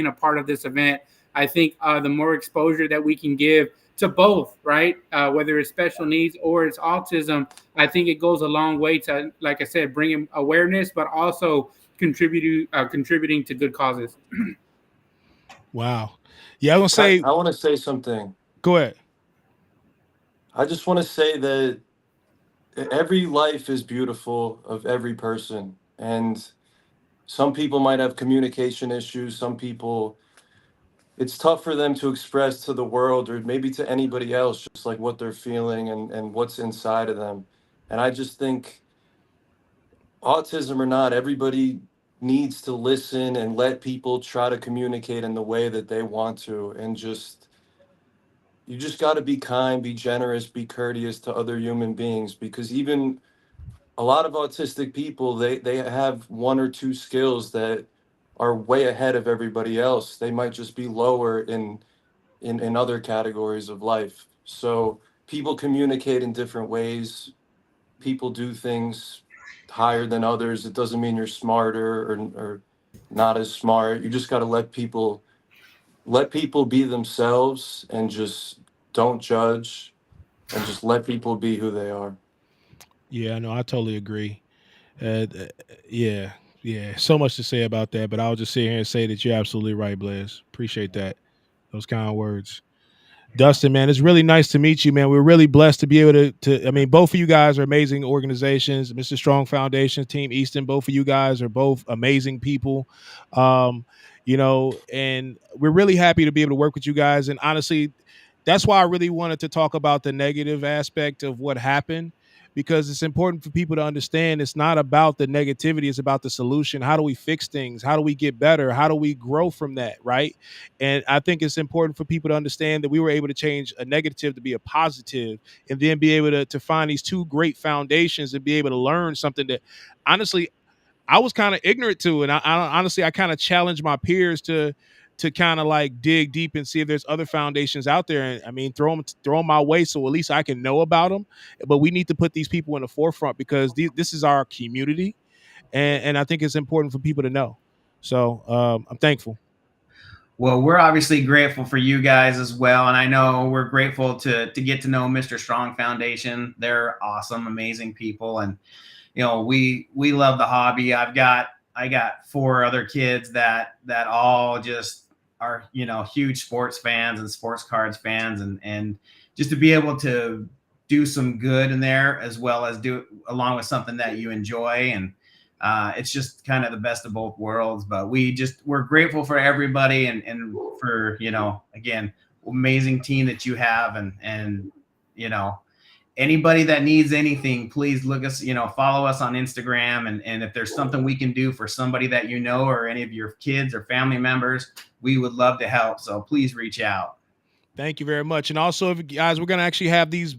a part of this event. I think the more exposure that we can give to both, right, whether it's special needs or it's autism, I think it goes a long way to, like I said, bringing awareness, but also contributing to good causes. Wow. Yeah, I want to say something. Go ahead. I just want to say that every life is beautiful of every person. And some people might have communication issues. Some people, it's tough for them to express to the world or maybe to anybody else, just like what they're feeling and what's inside of them. And I just think, autism or not, everybody needs to listen and let people try to communicate in the way that they want to. And just, you just got to be kind, be generous, be courteous to other human beings, because even a lot of autistic people, they have one or two skills that are way ahead of everybody else. They might just be lower in other categories of life. So people communicate in different ways. People do things higher than others. It doesn't mean you're smarter or not as smart. You just got to let people be themselves and just don't judge and just let people be who they are. Yeah, no, I totally agree. Yeah, yeah. So much to say about that, but I'll just sit here and say that you're absolutely right, Blez. Appreciate that. Those kind words. Dustin, man, it's really nice to meet you, man. We're really blessed to be able I mean, both of you guys are amazing organizations. Mr. Strong Foundation, Team Easton, both of you guys are both amazing people. Um, and we're really happy to be able to work with you guys. And honestly, that's why I really wanted to talk about the negative aspect of what happened, because it's important for people to understand it's not about the negativity, it's about the solution. How do we fix things? How do we get better? How do we grow from that, right? And I think it's important for people to understand that we were able to change a negative to be a positive, and then be able to find these two great foundations and be able to learn something that honestly I was kind of ignorant to. And I kind of challenge my peers to kind of like dig deep and see if there's other foundations out there. And I mean, throw them my way so at least I can know about them. But we need to put these people in the forefront because this is our community, and I think it's important for people to know. So I'm thankful. Well, we're obviously grateful for you guys as well, and I know we're grateful to get to know Mr. Strong Foundation. They're awesome, amazing people, and we love the hobby. I got 4 other kids that all just are huge sports fans and sports cards fans, and just to be able to do some good in there as well as do along with something that you enjoy, and it's just kind of the best of both worlds. But we're grateful for everybody and for again, amazing team that you have, and anybody that needs anything, please look us, follow us on Instagram. And if there's something we can do for somebody that or any of your kids or family members, we would love to help. So please reach out. Thank you very much. And also, if guys, we're gonna actually have these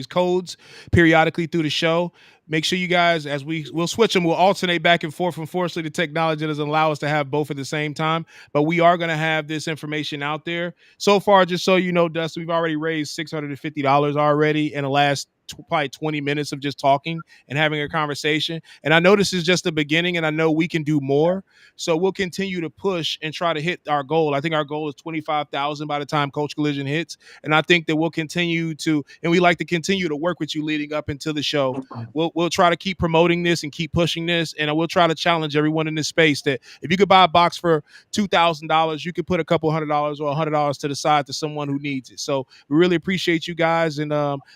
codes periodically through the show. Make sure you guys, as we'll switch them, we'll alternate back and forth. Unfortunately, the technology doesn't allow us to have both at the same time, but we are gonna have this information out there. So far, just so you know, Dustin, we've already raised $650 already in the last probably 20 minutes of just talking and having a conversation. And I know this is just the beginning, and I know we can do more. So we'll continue to push and try to hit our goal. I think our goal is 25,000 by the time Coach Collision hits. And I think that we'll continue to, and we like to continue to work with you leading up into the show. We'll try to keep promoting this and keep pushing this. And we'll try to challenge everyone in this space that if you could buy a box for $2,000, you could put a couple $100 or $100 to the side to someone who needs it. So we really appreciate you guys, and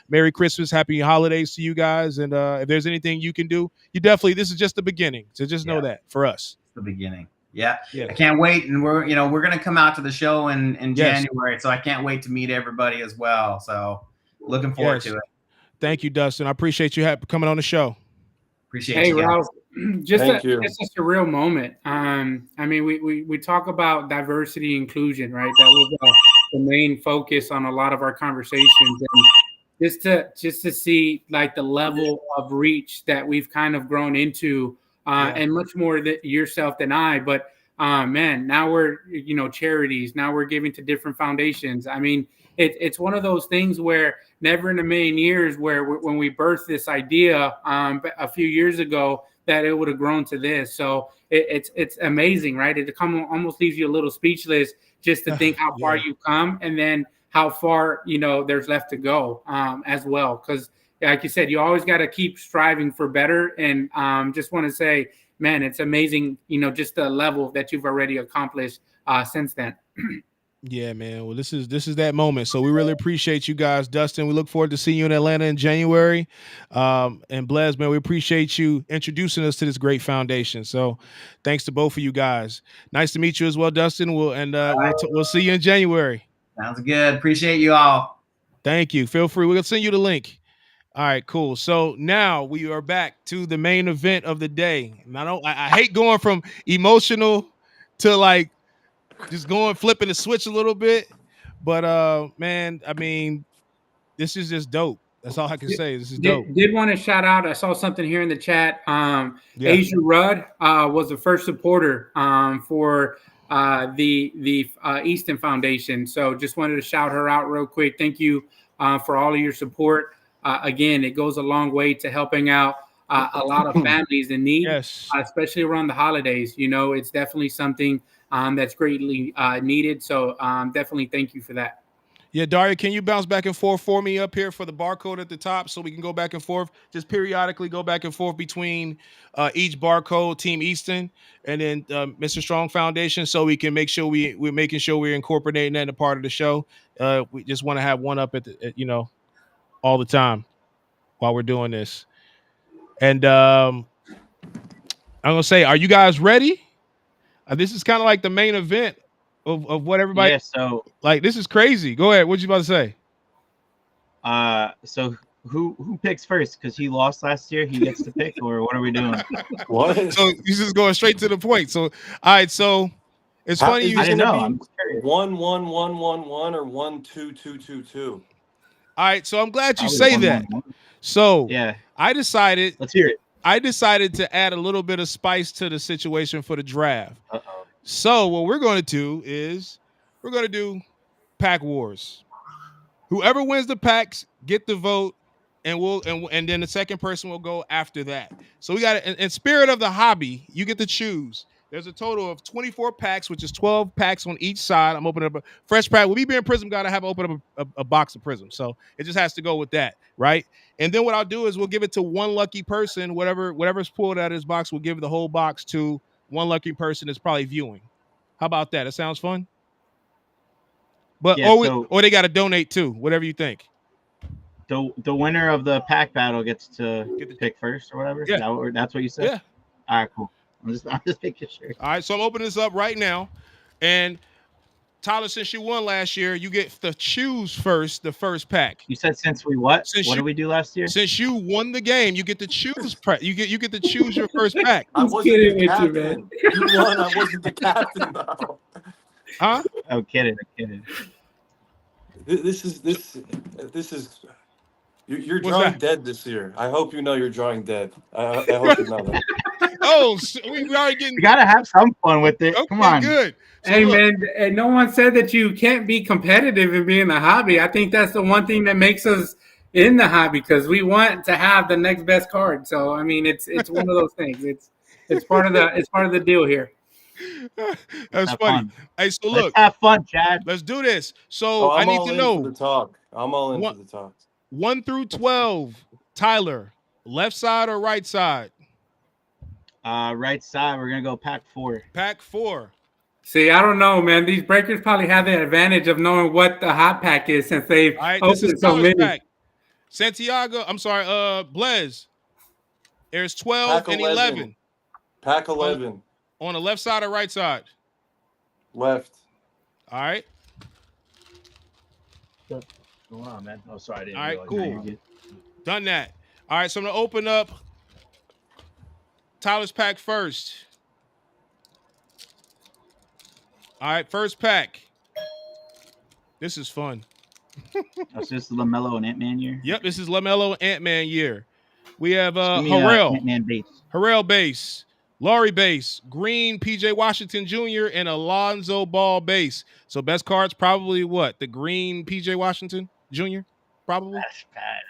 Merry Christmas, Happy Holidays to you guys. And if there's anything you can do, this is just the beginning. So just know that for us. It's the beginning. Yeah. I can't wait. And we're going to come out to the show in January. So I can't wait to meet everybody as well. So looking forward to it. Thank you, Dustin. I appreciate you coming on the show. Appreciate you guys. Ralph, just a surreal moment. I mean, we talk about diversity inclusion, right? That was the main focus on a lot of our conversations. And just to see like the level of reach that we've kind of grown into, and much more yourself than I, but man, now we're charities, now we're giving to different foundations. I mean, it's one of those things where never in a million years when we birthed this idea a few years ago that it would have grown to this. So it's amazing, right? It almost leaves you a little speechless just to think how far you've come, and then how far there's left to go as well. Because like you said, you always got to keep striving for better. And just want to say, man, it's amazing, just the level that you've already accomplished since then. Yeah, man. Well, this is that moment. So we really appreciate you guys, Dustin. We look forward to seeing you in Atlanta in January. And Blez, man, we appreciate you introducing us to this great foundation. So thanks to both of you guys. Nice to meet you as well, Dustin. We'll see you in January. Sounds good. Appreciate you all. Thank you. Feel free. We'll send you the link. All right, cool. So now we are back to the main event of the day. And I hate going from emotional to like just flipping the switch a little bit. But man, I mean, this is just dope. That's all I can say. This is dope. Did want to shout out. I saw something here in the chat. Yeah. Asia Rudd was the first supporter for the Easton Foundation. So just wanted to shout her out real quick. Thank you for all of your support. Again, it goes a long way to helping out a lot of families in need, especially around the holidays. You know, it's definitely something that's greatly needed. So definitely thank you for that. Yeah, Daria, can you bounce back and forth for me up here for the barcode at the top so we can go back and forth? Just periodically go back and forth between each barcode, Team Easton, and then Mr. Strong Foundation, so we can make sure we're making sure we're incorporating that in a part of the show. We just want to have one up at all the time while we're doing this. And I'm gonna say, are you guys ready? This is kind of like the main event of what everybody. Yeah, so like this is crazy. Go ahead. What you about to say? So who picks first? Because he lost last year, he gets to pick, or what are we doing? What? So he's just going straight to the point. So all right, so it's funny you didn't know. 1 1 1 1 1 or 1 2 2 2 2. All right, so I'm glad you say that. So yeah, I decided. Let's hear it. I decided to add a little bit of spice to the situation for the draft. Uh-oh. So what we're going to do is we're going to do pack wars. Whoever wins the packs get the vote, and then the second person will go after that. So we got in spirit of the hobby, you get to choose. There's a total of 24 packs, which is 12 packs on each side. I'm opening up a fresh pack. With me being Prism God, I have opened up a box of Prism. So it just has to go with that, right? And then what I'll do is we'll give it to one lucky person. Whatever's pulled out of his box, we'll give the whole box to one lucky person that's probably viewing. How about that? That sounds fun? But yeah, or they got to donate too, whatever you think. The winner of the pack battle gets to pick first or whatever. Yeah. That's what you said? Yeah. All right, cool. I'm just making sure. All right, so I'm opening this up right now. And Tyler, since you won last year, you get to choose first the first pack. You said since we what? What did we do last year? Since you won the game, you get to choose. You get to choose your first pack. I wasn't the captain. You won. I wasn't the captain though. Huh? I'm kidding. This is. You're drawing dead this year. I hope you know you're drawing dead. I hope you know that. Oh, we already getting. We gotta have some fun with it. Okay, come on. Good. So hey man, and no one said that you can't be competitive and be in the hobby. I think that's the one thing that makes us in the hobby, because we want to have the next best card. So I mean, it's one of those things. It's part of the deal here. That's have funny. Fun. Hey, so Let's look, have fun, Chad. let's do this. So I I'm need all to in know for the talk. I'm all in for the talk. 1 through 12. Tyler, left side or right side? Right side. We're gonna go pack 4. Pack 4. See, I don't know, man. These breakers probably have the advantage of knowing what the hot pack is, since they've All right, this is opened so many. pack. Santiago, I'm sorry, Blez. There's 12 Pack and 11. Pack 11. On the left side or right side? Left. All right. What's going on, man? Oh, sorry. I didn't All right, realize. cool. Done that. All right, so I'm going to open up Tyler's pack first. All right, first pack. This is fun. That's just LaMelo and Ant-Man year. Yep, this is LaMelo Ant-Man year. We have Harrell. Ant-Man base. Harrell base. Laurie base. Green, PJ Washington Jr., and Alonzo Ball base. So best cards probably what? The green PJ Washington Jr.? Probably? That's bad.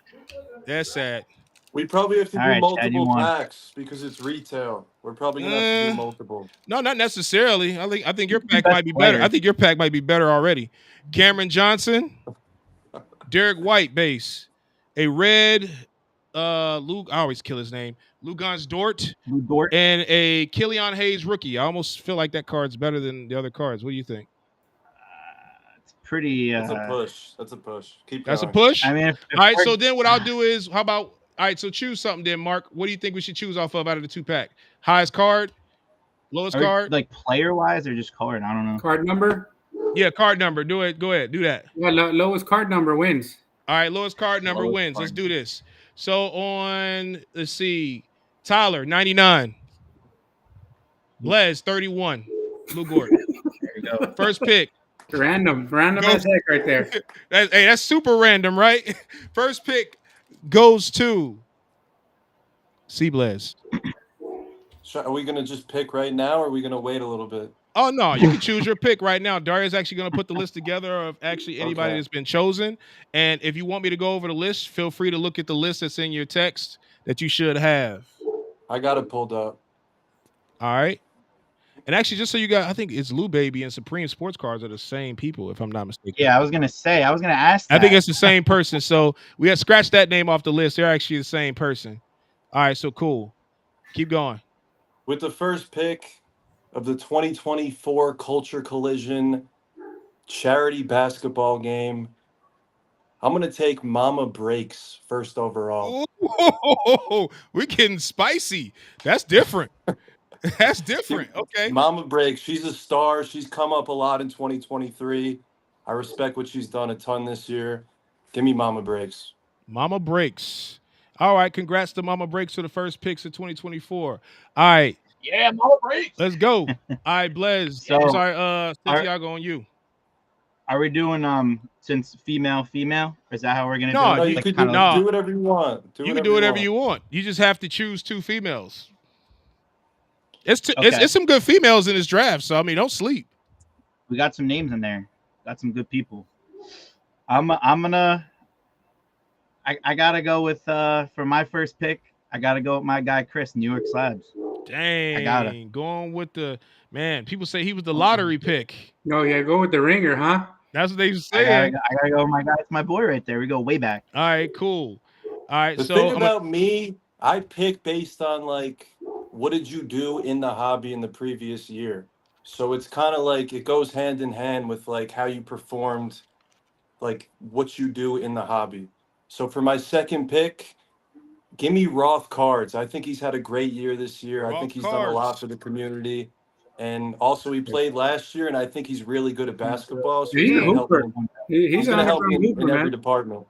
That's sad. We probably have to All do right, Chad, multiple you won. packs because it's retail. We're probably gonna have to do multiple. No, not necessarily. I think your pack best might be better. player. I think your pack might be better already. Cameron Johnson, Derek White base, a red Luke. I always kill his name. Lugans Dort, and a Killian Hayes rookie. I almost feel like that card's better than the other cards. What do you think? pretty. That's a push. That's a push. Keep going. That's a push. I mean, all right. So then what I'll do is, how about? All right. So choose something then, Mark. What do you think we should choose off of out of the 2-pack? Highest card, lowest card, like player wise or just card? I don't know. Card number? Yeah, card number. Do it. Go ahead. Do that. Yeah, lowest card number wins. All right, lowest card number Lowest wins. card. Let's do this. So on, let's see, Tyler 99, Blez 31, Lou Gordon. There you go. First pick. Random as heck right there. That's super random, right? First pick goes to C Blez. Are we gonna just pick right now, or are we gonna wait a little bit? Oh no, you can choose your pick right now. Daria's actually going to put the list together of actually anybody that's been chosen. And if you want me to go over the list, feel free to look at the list that's in your text that you should have. I got it pulled up. All right. And actually, just so you got, I think it's Lou Baby and Supreme Sports Cards are the same people, if I'm not mistaken. Yeah, I was gonna ask that. I think it's the same person. So we had scratched that name off the list. They're actually the same person. All right, so cool. Keep going. With the first pick of the 2024 Culture Collision charity basketball game, I'm going to take Mama Breaks first overall. Ooh, we're getting spicy. That's different. That's different. Okay. Mama Breaks. She's a star. She's come up a lot in 2023. I respect what she's done a ton this year. Give me Mama Breaks. Mama Breaks. All right. Congrats to Mama Breaks for the first picks of 2024. All right. Yeah, Mama Breaks. Let's go. All right, Blez. So, I'm sorry, Santiago, on you. Are we doing since female? Is that how we're gonna do it? No, you could do whatever you want. You can do whatever you want. You just have to choose 2 females. It's some good females in this draft, so I mean, don't sleep. We got some names in there. Got some good people. I gotta go with for my first pick. I gotta go with my guy Chris, New York Slabs. Dang, going with the man. People say he was the lottery pick. No, yeah, go with the ringer, huh? That's what they say. I gotta go with my guy. It's my boy right there. We go way back. All right, cool. All right, the thing about me, I pick based on like what did you do in the hobby in the previous year. So it's kind of like it goes hand in hand with like how you performed, like what you do in the hobby. So for my second pick, give me Roth Cards. I think he's had a great year this year. I think he's done a lot for the community. And also he played last year, and I think he's really good at basketball. So he's going to help him. He's going to help me in every department.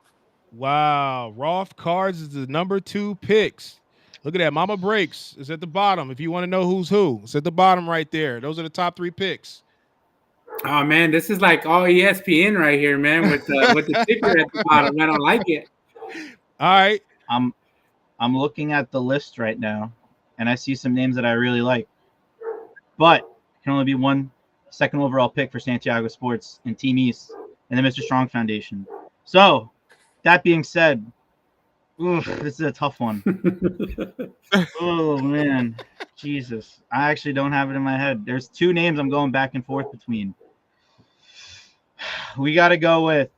Wow. Roth Cards is the number 2 picks. Look at that. Mama Breaks is at the bottom. If you want to know who's who, it's at the bottom right there. Those are the top 3 picks. Oh man, this is like all ESPN right here, man, with the ticker at the bottom. I don't like it. All right. I'm looking at the list right now, and I see some names that I really like. But can only be one second overall pick for Santiago Sports and Team East and the Mr. Strong Foundation. So, that being said, this is a tough one. Oh, man. Jesus. I actually don't have it in my head. There's 2 names I'm going back and forth between. We got to go with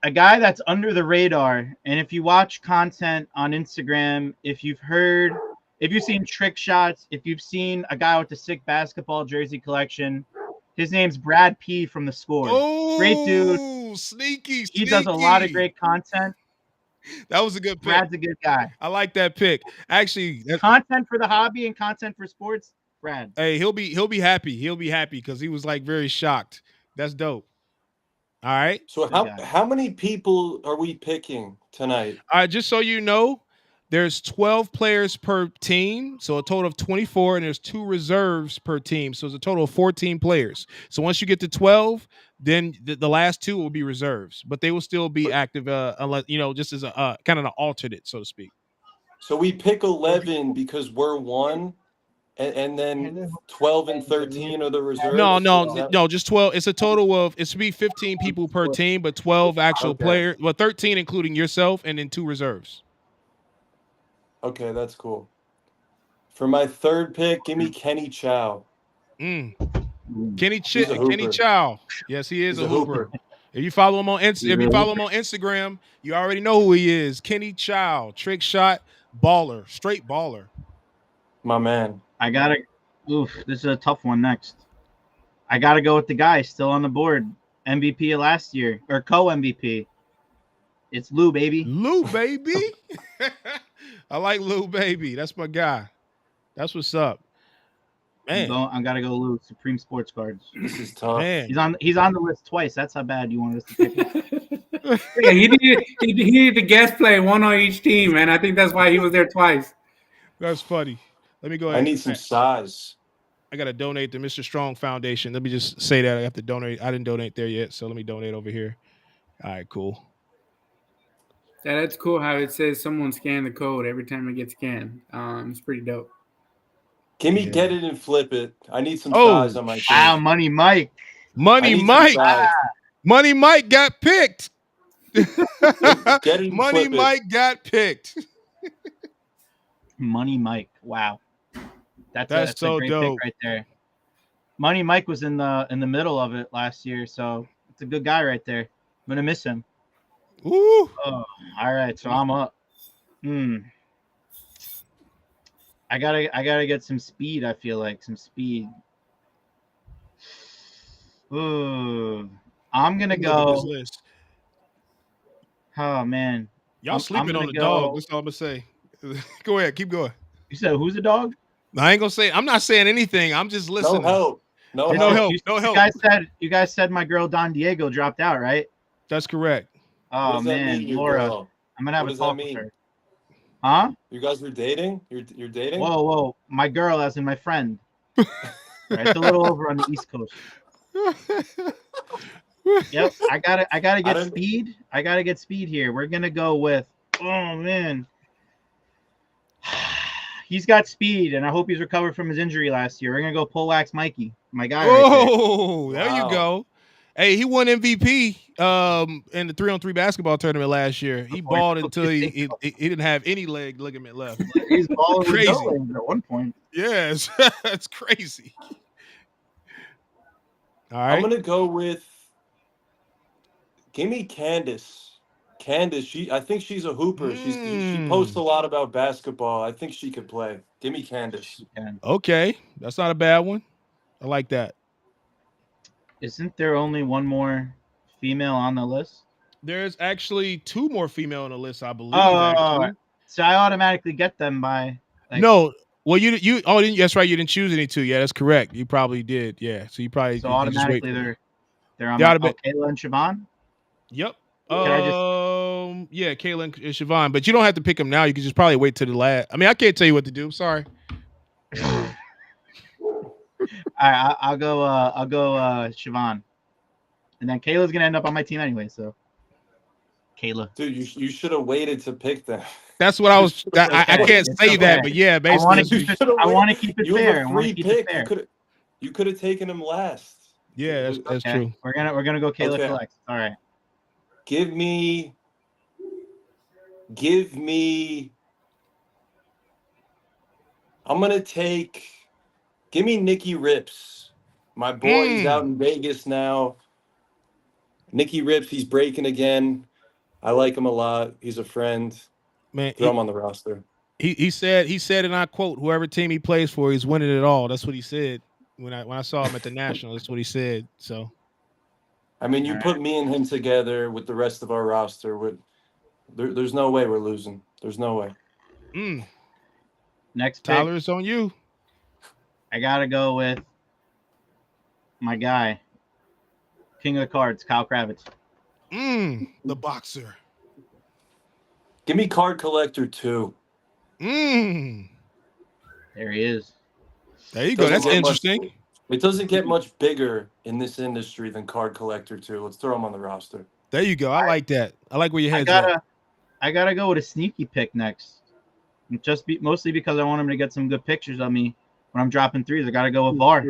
a guy that's under the radar. And if you watch content on Instagram, if you've seen trick shots, if you've seen a guy with the sick basketball jersey collection, his name's Brad P from The Score. Oh, great dude. Sneaky. He does a lot of great content. That was a good pick. Brad's a good guy. I like that pick. Actually, content for the hobby and content for sports, Brad. Hey, he'll be happy. He'll be happy because he was like very shocked. That's dope. All right. So how many people are we picking tonight? All right, just so you know, there's 12 players per team, so a total of 24, and there's 2 reserves per team, so it's a total of 14 players. So once you get to 12, then the last 2 will be reserves, but they will still be active, unless just as a kind of an alternate, so to speak. So we pick 11 because we're 1. And then 12 and 13 are the reserves? No, just 12. It's a total of, it should be 15 people per team, but 12 actual players. Well, 13 including yourself, and then 2 reserves. Okay, that's cool. For my third pick, give me Kenny Chow. Kenny Chow. Yes, he is a hooper. If you follow him on Instagram, you already know who he is. Kenny Chow, trick shot, baller, straight baller. My man. This is a tough one next. I gotta go with the guy still on the board, MVP of last year, or co-MVP. It's Lou, baby. Lou, baby. I like Lou, baby. That's my guy. That's what's up. Man. I gotta go Lou. Supreme Sports Cards. This is tough. Man. He's on the list twice. That's how bad you wanted us to pick him. Yeah, he needed the guest play, one on each team, and I think that's why he was there twice. That's funny. Let me go ahead. I need some size. I got to donate to Mr. Strong Foundation. Let me just say that I have to donate. I didn't donate there yet, so let me donate over here. All right, cool. Yeah, that's cool how it says someone scanned the code every time it gets scanned. It's pretty dope. Give me get it and flip it. I need some size on my team. Wow, Money Mike. Money Mike. Money Mike got picked. Money Mike got picked. Money Mike. Wow. That's so a great dope pick right there. Money Mike was in the middle of it last year, so it's a good guy right there. I'm gonna miss him. Ooh. Oh, all right, so I'm up. I gotta get some speed. I feel like some speed. Ooh, I'm gonna go. Oh man, y'all sleeping on the dog. That's all I'm gonna say. Go ahead, keep going. You said who's the dog? I ain't gonna say. I'm not saying anything. I'm just listening. No help. No help. You guys said my girl Don Diego dropped out, right? That's correct. Oh man, Laura, I'm gonna have a talk with her. Huh? You guys are dating? You're dating? Whoa! My girl, as in my friend. Right, it's a little over on the East Coast. Yep, I gotta get speed. I gotta get speed here. We're gonna go with. Oh man, he's got speed, and I hope he's recovered from his injury last year. We're gonna go Poleax Mikey, my guy. Oh, right there you go. Hey, he won MVP in the 3-on-3 basketball tournament last year. He balled until he didn't have any leg ligament left. He's balling crazy at one point. Yes, that's crazy. All right, I'm gonna go with. Give me Candace. I think she's a hooper. She posts a lot about basketball. I think she could play. Give me Candace. Okay, that's not a bad one. I like that. Isn't there only one more female on the list? There's actually 2 more female on the list, I believe. So I automatically get them by. No, well, you. Oh, that's right. You didn't choose any 2. Yeah, that's correct. You probably did. Yeah, so you probably. So automatically they're on. Kayla and Siobhan. Yep. Yeah, Kayla and Siobhan, but you don't have to pick them now. You can just probably wait till the last. I mean, I can't tell you what to do. I'm sorry. All right, I'll go Siobhan, and then Kayla's gonna end up on my team anyway. So, Kayla, dude, you should have waited to pick them. That's what I was. I can't say that, but yeah, basically, I want to keep it fair. You have a free pick. You could have taken him last. Yeah, that's true. We're gonna go Kayla Flex. All right. Give me. I'm gonna take. Give me Nicky Rips. My boy, he's out in Vegas now. Nicky Rips, he's breaking again. I like him a lot. He's a friend. Man, throw him on the roster. He said, and I quote, "Whoever team he plays for, he's winning it all." That's what he said when I saw him at the National. That's what he said. So, I mean, you put me and him together with the rest of our roster. There's no way we're losing. There's no way. Next pick. Tyler, it's on you. I gotta go with my guy, King of the Cards, Kyle Kravitz. The boxer. Give me Card Collector 2. There he is. There you go. That's interesting. It doesn't get much bigger in this industry than Card Collector 2. Let's throw him on the roster. There you go. I like that. I like where your head's at. I gotta go with a sneaky pick next. Mostly because I want him to get some good pictures of me when I'm dropping threes. I gotta go with VAR.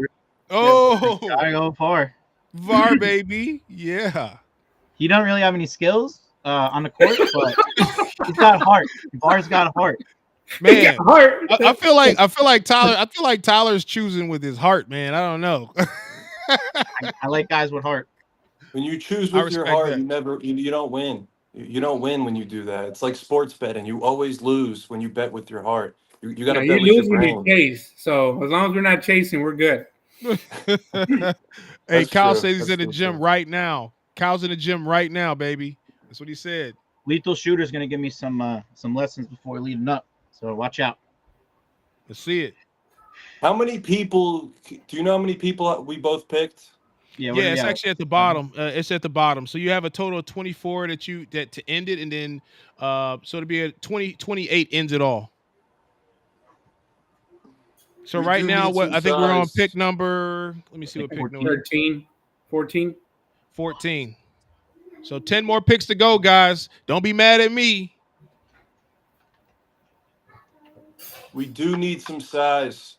Oh, gotta go with VAR. VAR, baby. Yeah. He don't really have any skills on the court, but he's got heart. VAR's got heart. Man, I feel like Tyler's choosing with his heart, man. I don't know. I like guys with heart. When you choose with your heart, you don't win. You don't win when you do that. It's like sports betting. You always lose when you bet with your heart. You got to bet with your brain. Chase. So as long as we're not chasing, we're good. Hey, That's Kyle true. says he's That's in the still gym true. right now. Kyle's in the gym right now, baby. That's what he said. Lethal Shooter's gonna give me some lessons before leading up. So watch out. Let's see it. How many people? Do you know how many people we both picked? Yeah, Yeah, it's actually at the bottom. It's at the bottom. So you have a total of 24 that to end it, and then so to be a 28 ends it all. So We right do now, need what some I think we're on size. pick number. Let me see what pick number. 14. 14. So 10 more picks to go, guys. Don't be mad at me. We do need some size.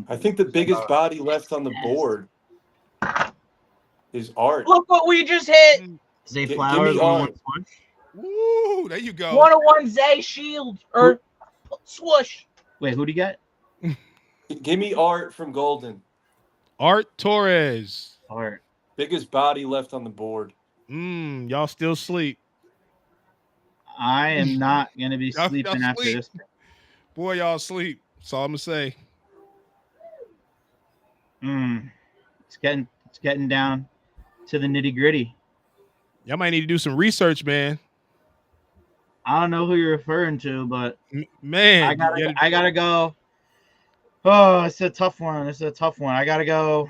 I think the biggest body left on the board is Art. Look what we just hit. Zay Give Flowers, me Art. Woo! There you go. 101 Zay Shield or swoosh. Wait, who do you get? Give me Art from Golden. Art Torres. Art. Biggest body left on the board. Y'all still sleep. I am not gonna be Y'all sleeping after sleep. this. Boy, y'all sleep. That's all I'm gonna say. It's getting down to the nitty gritty. Y'all might need to do some research, man. I don't know who you're referring to, but man, I gotta go. Oh, it's a tough one. I gotta go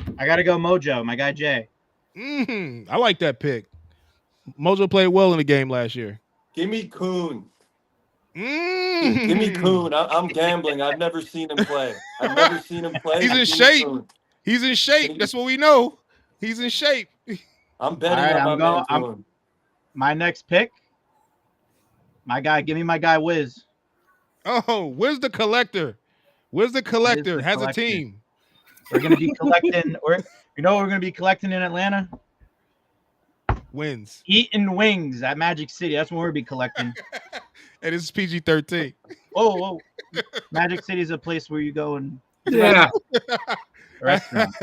Mojo, my guy Jay. I like that pick. Mojo played well in the game last year. Give me Kuhn. Give me Kuhn. I'm gambling. I've never seen him play. He's in shape. He's in shape. That's what we know. He's in shape. I'm betting on my man Kuhn. My next pick. Give me my guy Wiz. Oh, Wiz the Collector. Wiz the Collector has a team. We're gonna be collecting, we're gonna be collecting in Atlanta. Wins. Eating wings at Magic City. That's when we'll be collecting. And this is PG-13. Whoa. Magic City is a place where you go and restaurant.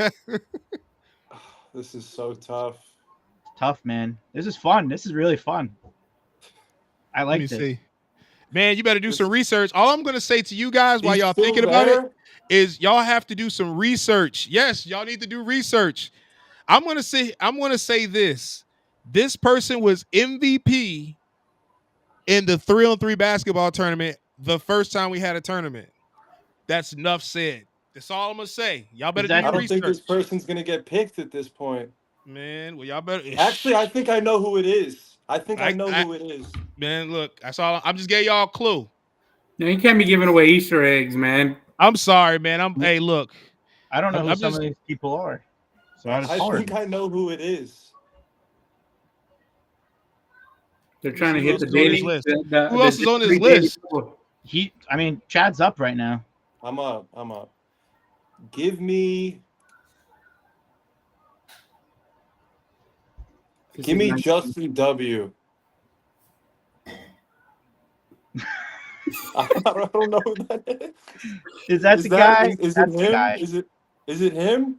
This is so tough. Tough, man. This is fun. This is really fun. I like this. See. Man, you better do some research. All I'm gonna say to you guys while y'all thinking there? about it is y'all have to do some research. Yes, y'all need to do research. I'm gonna say this. This person was MVP in the 3-on-3 basketball tournament the first time we had a tournament. That's enough said. That's all I'm gonna say. Y'all better do your research. I don't think this person's gonna get picked at this point. Man, well, y'all better. Actually, I think I know who it is. I know who it is. Man, look, that's all. I'm just giving y'all a clue. No, you can't be giving away Easter eggs, man. I'm sorry, man. Hey, look. I don't know who some of these people are. So I think I know who it is. They're trying to hit the dating list. Who else is on this list? Chad's up right now. I'm up. Give me Justin W. I don't know who that is. Is that the guy? Is it him? Is it him?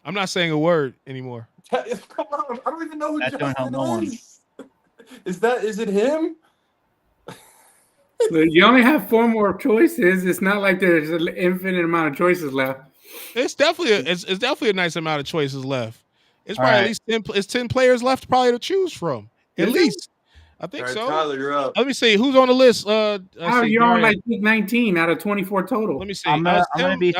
I'm not saying a word anymore. Come on, I don't even know who Justin is. Is it him? You only have 4 more choices. It's not like there's an infinite amount of choices left. It's definitely a nice amount of choices left. It's probably at least 10. It's 10 players left probably to choose from. At least. I think so. Tyler, you're up. Let me see who's on the list. You're on like 19 out of 24 total. Let me see. I'm gonna be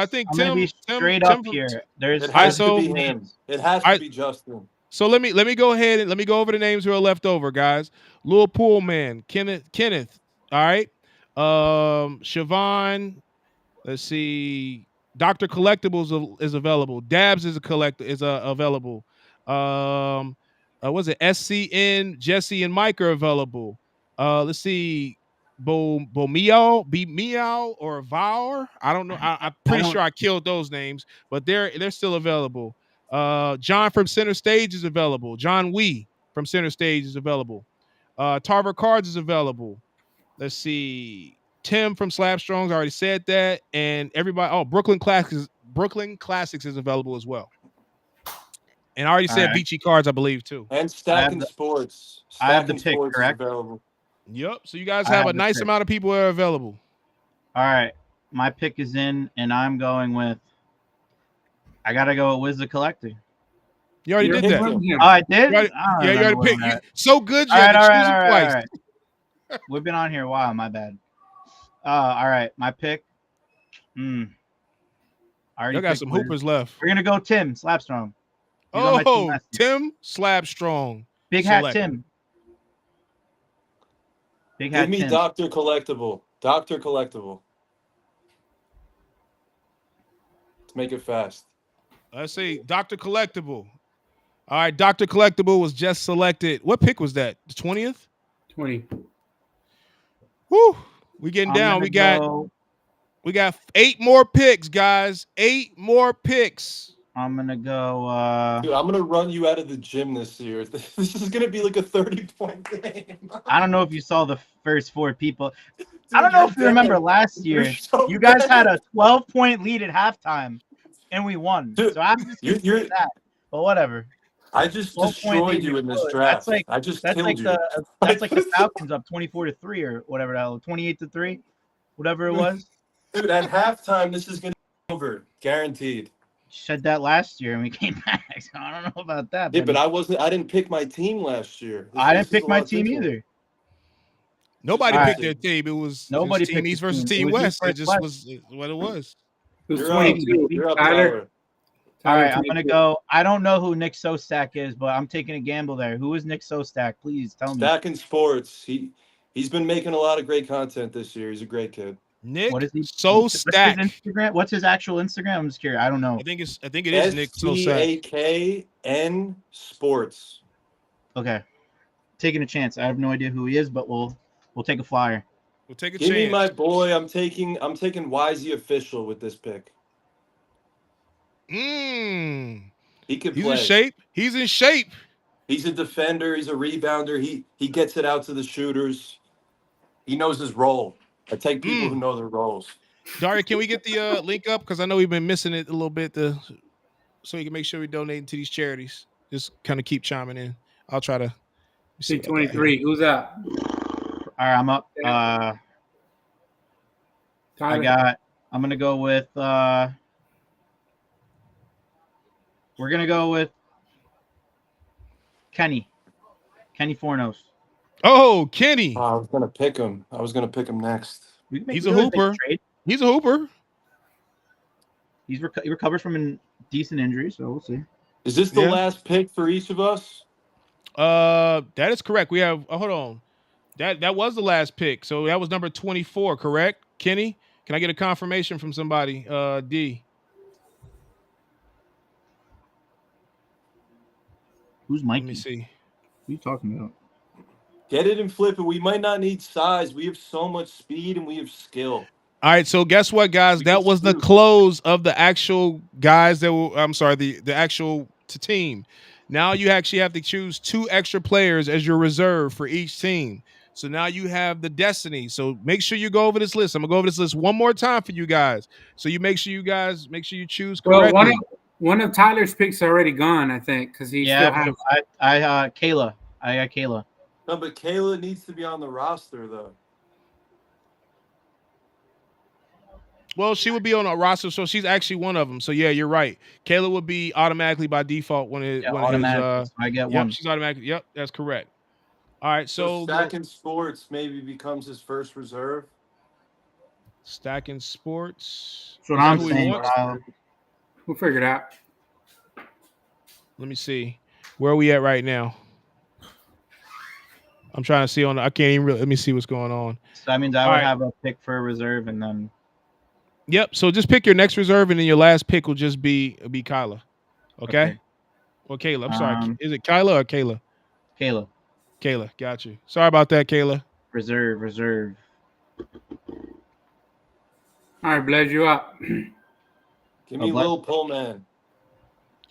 straight up here. It has to be him. It has to be Justin. So let me go ahead and let me go over the names who are left over, guys. Lil Pool Man, Kenneth. All right. Siobhan. Let's see. Dr. Collectibles is available. Dabs is available. Was it SCN? Jesse and Mike are available. Let's see. Meow or Vour. I don't know. I'm pretty sure I killed those names, but they're still available. John from Center Stage is available. John Wee from Center Stage is available. Tarver Cards is available. Let's see. Tim from Slab Strongs, I already said that. And everybody, Brooklyn Classics is available as well. And I already said Vici Cards, I believe, too. And Stacking Sports. I have the pick, Sports correct? Available. Yep. So you guys have a nice amount of people that are available. All right. My pick is in, and I'm going with. I gotta go with Wiz the Collector. You already did that. Oh, I did. You already picked. So good, you All had right, to all choose right, it all twice. right, all right. We've been on here a while. My bad. All right, my pick. I already Y'all got picked some Wiz. hoopers left. We're gonna go Tim Slapstrong. He's on my team Oh, last year. Tim Slapstrong. Big hat Tim. Big hat Give me Tim. Dr. Collectible. Dr. Collectible. Let's make it fast. Let's see. Dr. Collectible. All right, Dr. Collectible was just selected. What pick was that? The 20th? 20. Woo. We getting down. We got 8 more picks, guys. 8 more picks. I'm gonna go. Dude, I'm gonna run you out of the gym this year. This is gonna be like a 30-point game. I don't know if you saw the first 4 people. Dude, I don't know you're if you remember dead. last You're year. so You guys dead. had a 12-point lead at halftime, and we won. Dude, so I'm just gonna say that. But whatever. I just 12-point destroyed lead you is in this good. draft. That's I just like killed you. the Falcons up 24-3 or whatever the hell, 28-3, whatever it was. Dude, at halftime, this is gonna be over, guaranteed. Said that last year and we came back. So I don't know about that. Yeah, but I didn't pick my team last year. I didn't This is pick a my lot team different. either. Nobody All picked right. their team. It was Nobody Team picked East their versus team. Team It was West. East It just versus was what it was. It was You're 22. up. You're up, Tyler. Tyler. All right, I'm 22. gonna go. I don't know who Nick Sostak is, but I'm taking a gamble there. Who is Nick Sostak? Please tell me. Stacking Sports. He's been making a lot of great content this year. He's a great kid. Nick What is he? Sostak. What's his Instagram? What's his actual Instagram? I'm just curious. I don't know. I think it is Nick Sostak. STAKN Sports. Okay, taking a chance. I have no idea who he is, but we'll take a flyer. We'll take a Give chance. me my boy. I'm taking YZ Official with this pick. He could He's play. in shape. He's in shape. He's a defender. He's a rebounder. He gets it out to the shooters. He knows his role. I take people who know their roles. Daria, can we get the link up? Because I know we've been missing it a little bit, so you can make sure we donate to these charities. Just kind of keep chiming in. I'll try to see 23. Who's that? All right, I'm up. Tyler. I'm gonna go with. We're gonna go with Kenny Fornos. Oh, Kenny. I was gonna pick him. next. He's a hooper. He's a hooper. He recovered from a decent injury, so we'll see. Is this the last pick for each of us? That is correct. We have. Hold on. That was the last pick. So that was number 24, correct? Kenny, can I get a confirmation from somebody? D. Who's Mikey? Let me see. Who are you talking about? Get it and flip it. We might not need size. We have so much speed and we have skill. All right, so guess what, guys? That was the close of the actual guys that were. I'm sorry, the actual team. Now you actually have to choose 2 extra players as your reserve for each team. So now you have the destiny. So make sure you go over this list. I'm gonna go over this list one more time for you guys. So you make sure you choose correctly. Well, one of Tyler's picks already gone, I think, because he still has. Kayla. I got Kayla. No, but Kayla needs to be on the roster though. Well, she would be on a roster, so she's actually one of them. So yeah, you're right. Kayla would be automatically by default automatically. I get one. She's automatically. Yep, that's correct. All right, so Stacking Sports maybe becomes his first reserve. Stacking Sports. That's what I'm saying. We'll figure it out. Let me see. Where are we at right now? I'm trying to see I can't even really. Let me see what's going on. So that means I would have a pick for a reserve, and then. Yep. So just pick your next reserve, and then your last pick will just be Kyla. Okay. Well, Kayla. I'm sorry. Is it Kyla or Kayla? Kayla. Kayla. Got you. Sorry about that, Kayla. Reserve. All right, Blez, you up. Give me Lil Pullman.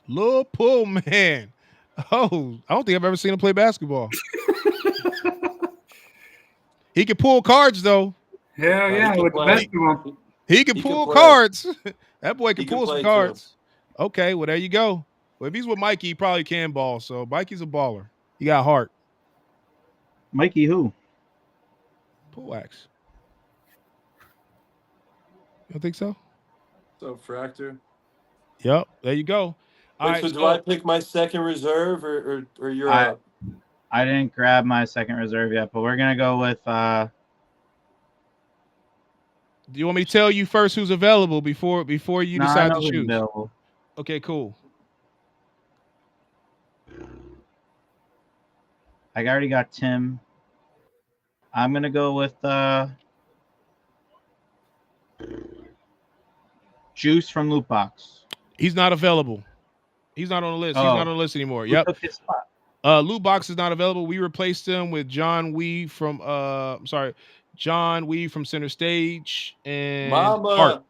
Lil Pullman. Oh, I don't think I've ever seen him play basketball. He can pull cards though. Hell yeah, with the best of them. He can pull cards. That boy can pull some cards. Too. Okay, well there you go. Well, if he's with Mikey, he probably can ball. So Mikey's a baller. He got heart. Mikey who? Pull wax. You don't think so? So Fractor. Yep. There you go. All Wait, right. so do I pick my second reserve or you're up? I didn't grab my second reserve yet, but we're gonna go with. Do you want me to tell you first who's available before you I decide know to who's choose? available. Okay, cool. I already got Tim. I'm gonna go with Juice from Loot Box. He's not available. He's not on the list. He's not on the list anymore. Who Yep. took his spot? Loot Box is not available. We replaced him with John Wee from John Wee from Center Stage and Art.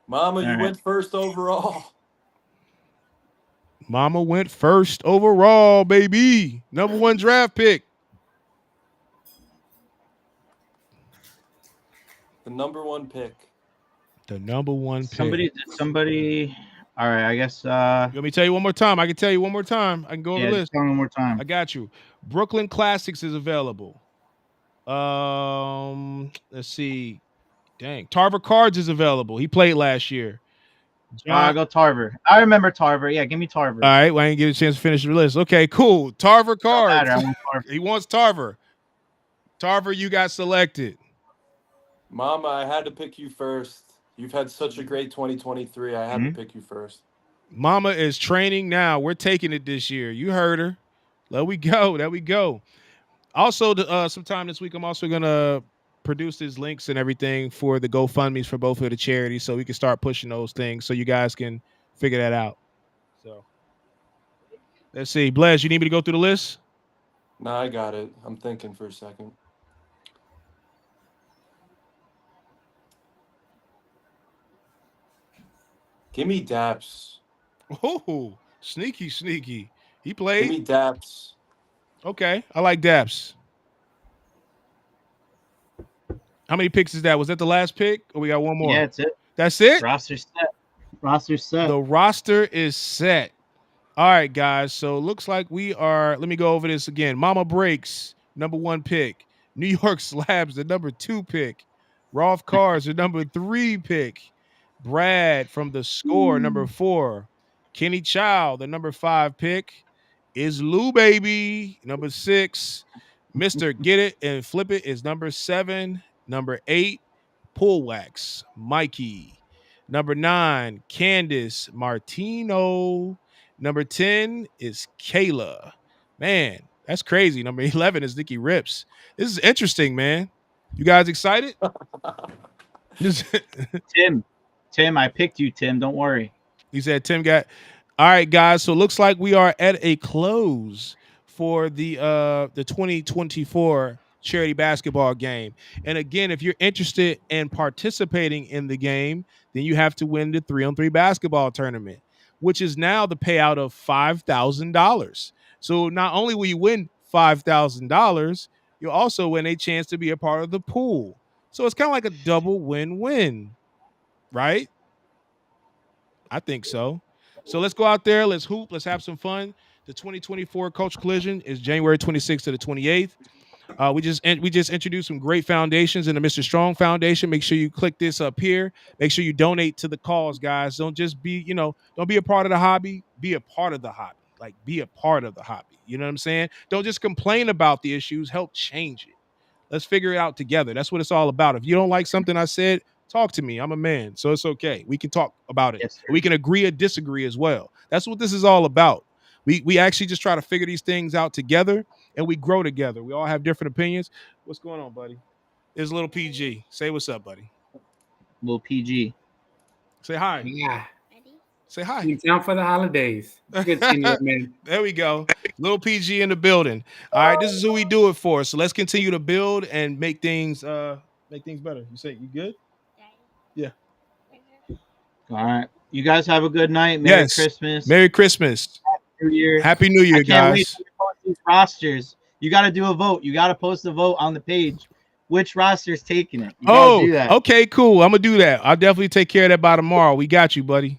Mama, you went first overall. Mama went first overall, baby. Number 1 draft pick. The number 1 pick. The number 1 pick. Somebody. All right, I guess. Let me tell you one more time. I can tell you one more time. I can go over the list. Tell me one more time. I got you. Brooklyn Classics is available. Let's see. Dang, Tarver Cards is available. He played last year. I'll go Tarver. I remember Tarver. Yeah, give me Tarver. All right, well, I didn't get a chance to finish the list. Okay, cool. Tarver Cards. He wants Tarver. Tarver, you got selected. Mama, I had to pick you first. You've had such a great 2023. I had to pick you first. Mama is training now. We're taking it this year. You heard her. There we go. There we go. Also, sometime this week, I'm also going to produce these links and everything for the GoFundMe's for both of the charities so we can start pushing those things so you guys can figure that out. So, let's see. Blez, you need me to go through the list? No, I got it. I'm thinking for a second. Give me Daps. Oh, sneaky. He played. Give me Daps. Okay, I like Daps. How many picks is that? Was that the last pick, or we got one more? Yeah, that's it. That's it? Roster set. The roster is set. All right, guys. So it looks like we are. Let me go over this again. Mama Breaks, number 1 pick. New York Slabs, the number 2 pick. Rolf Cars, the number 3 pick. Brad from The Score, number 4. Kenny Child, the number 5 pick. Is Lou Baby, number 6. Mr. Get It and Flip It is number 7. Number 8, Pull Wax, Mikey. Number 9, Candace Martino. Number 10 is Kayla. Man, that's crazy. Number 11 is Nikki Rips. This is interesting, man. You guys excited? Tim, I picked you, Tim. Don't worry. He said Tim got. All right, guys. So it looks like we are at a close for the 2024 charity basketball game. And again, if you're interested in participating in the game, then you have to win the 3-on-3 basketball tournament, which is now the payout of $5,000. So not only will you win $5,000, you'll also win a chance to be a part of the pool. So it's kind of like a double win-win, right? I think so. So let's go out there. Let's hoop. Let's have some fun. The 2024 Culture Collision is January 26th to the 28th. We just introduced some great foundations in the Mr. Strong Foundation. Make sure you click this up here. Make sure you donate to the cause, guys. Don't just be, don't be a part of the hobby. Be a part of the hobby. Like, be a part of the hobby. You know what I'm saying? Don't just complain about the issues. Help change it. Let's figure it out together. That's what it's all about. If you don't like something I said, talk to me. I'm a man, so it's okay. We can talk about it. Yes, we can agree or disagree as well. That's what this is all about. We actually just try to figure these things out together, and we grow together. We all have different opinions. What's going on, buddy? There's little PG. Say what's up, buddy. Little PG. Say hi. Yeah. Say hi. In town for the holidays. Good seeing you, man. There we go. Little PG in the building. All right, this is who we do it for. So let's continue to build and make things better. You say you good? Yeah. All right. You guys have a good night. Merry Christmas. Merry Christmas. Happy New Year. Happy New Year, guys. Wait to post these rosters. You got to do a vote. You got to post a vote on the page. Which roster's taking it? Do that. Okay, cool. I'm gonna do that. I'll definitely take care of that by tomorrow. We got you, buddy.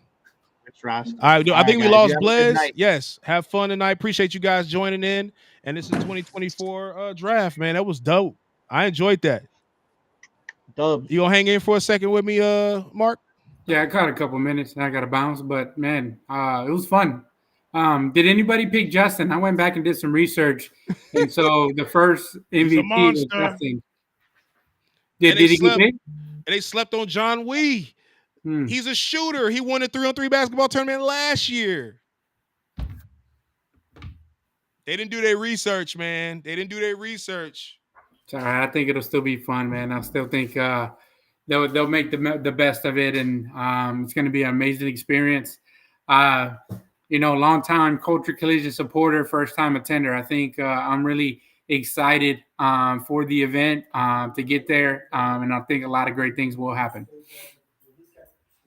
Which roster? All right, I think we lost Blez. Yes. Have fun tonight. Appreciate you guys joining in. And this is 2024 draft, man. That was dope. I enjoyed that. Dubs. You gonna hang in for a second with me, Mark? Yeah, I caught a couple minutes and I got to bounce, but man, it was fun. Did anybody pick Justin? I went back and did some research, and so the first He's a MVP was monster. Justin. And Did he get picked? And they slept on John Wee. He's a shooter. He won the 3-on-3 basketball tournament last year. They didn't do their research, man. They didn't do their research. Sorry, I think it'll still be fun, man. I still think they'll make the best of it, and it's going to be an amazing experience. Long time Culture Collision supporter, first time attender. I think I'm really excited for the event to get there, and I think a lot of great things will happen.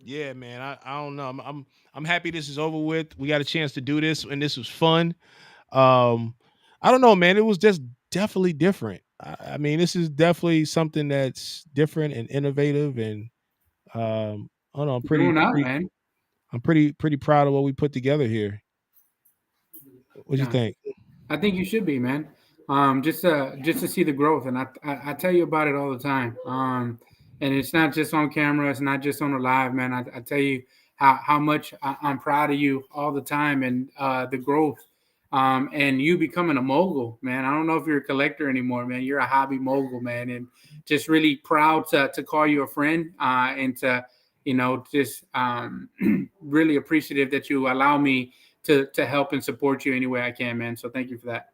Yeah, man. I don't know. I'm happy this is over with. We got a chance to do this, and this was fun. I don't know, man. It was just definitely different. I mean, this is definitely something that's different and innovative, and I don't know. I'm pretty proud of what we put together here. What do you think? I think you should be, man. Just to see the growth, and I tell you about it all the time. And it's not just on camera, it's not just on the live, man. I tell you how much I'm proud of you all the time, and the growth. And you becoming a mogul, man. I don't know if you're a collector anymore, man. You're a hobby mogul, man, and just really proud to call you a friend, and to just really appreciative that you allow me to help and support you any way I can, man. So thank you for that.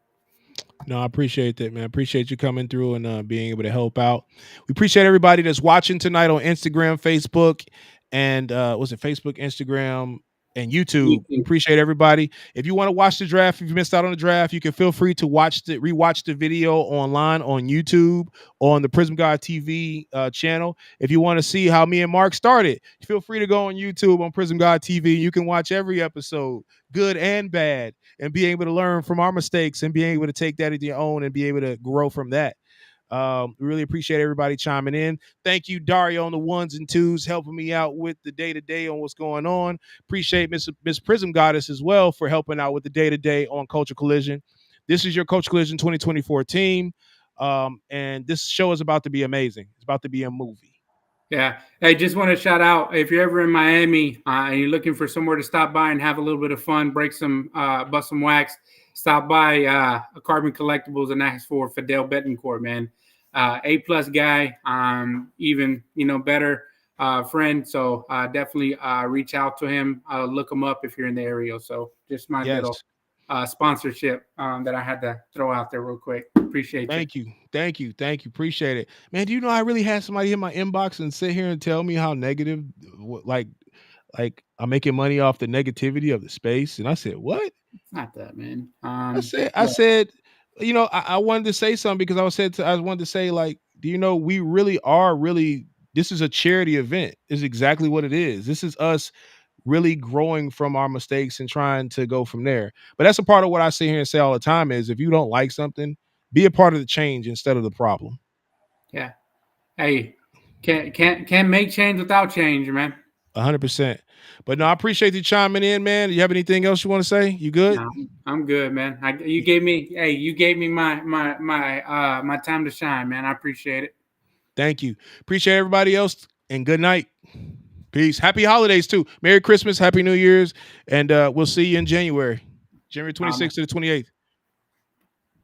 No, I appreciate that, man. I appreciate you coming through and being able to help out. We appreciate everybody that's watching tonight on Instagram, Facebook, and was it Facebook, Instagram, and YouTube. We appreciate everybody. If you want to watch the draft, if you missed out on the draft, you can feel free to rewatch the video online on YouTube on the Prism God TV channel. If you want to see how me and Mark started, feel free to go on YouTube on Prism God TV. You can watch every episode, good and bad, and be able to learn from our mistakes and be able to take that into your own and be able to grow from that. We really appreciate everybody chiming in. Thank you, Dario, on the ones and twos, helping me out with the day-to-day on what's going on. Appreciate Miss Prism Goddess as well for helping out with the day-to-day on Culture Collision. This is your Culture Collision 2024 team. And this show is about to be amazing. It's about to be a movie. Yeah. Hey, just want to shout out, if you're ever in Miami and you're looking for somewhere to stop by and have a little bit of fun, bust some wax, stop by Carbon Collectibles and ask for Fidel Betancourt, man. A+ guy, even better friend. So definitely reach out to him. Look him up if you're in the area. So just my little sponsorship that I had to throw out there real quick. Appreciate you. Thank you. Appreciate it, man. Do you know I really had somebody in my inbox and sit here and tell me how negative, like I'm making money off the negativity of the space, and I said, what? It's not that, man. I said, I wanted to say something because I wanted to say, like, do you know, we really are this is a charity event. Is exactly what it is. This is us really growing from our mistakes and trying to go from there. But that's a part of what I sit here and say all the time is if you don't like something, be a part of the change instead of the problem. Yeah. Hey, can't make change without change, man. 100%. But no, I appreciate you chiming in, man. Do you have anything else you want to say? You good? No, I'm good, man. You gave me my time to shine, man. I appreciate it. Thank you. Appreciate everybody else, and good night. Peace. Happy holidays too. Merry Christmas, Happy New Year's, and we'll see you in January 26th to the 28th.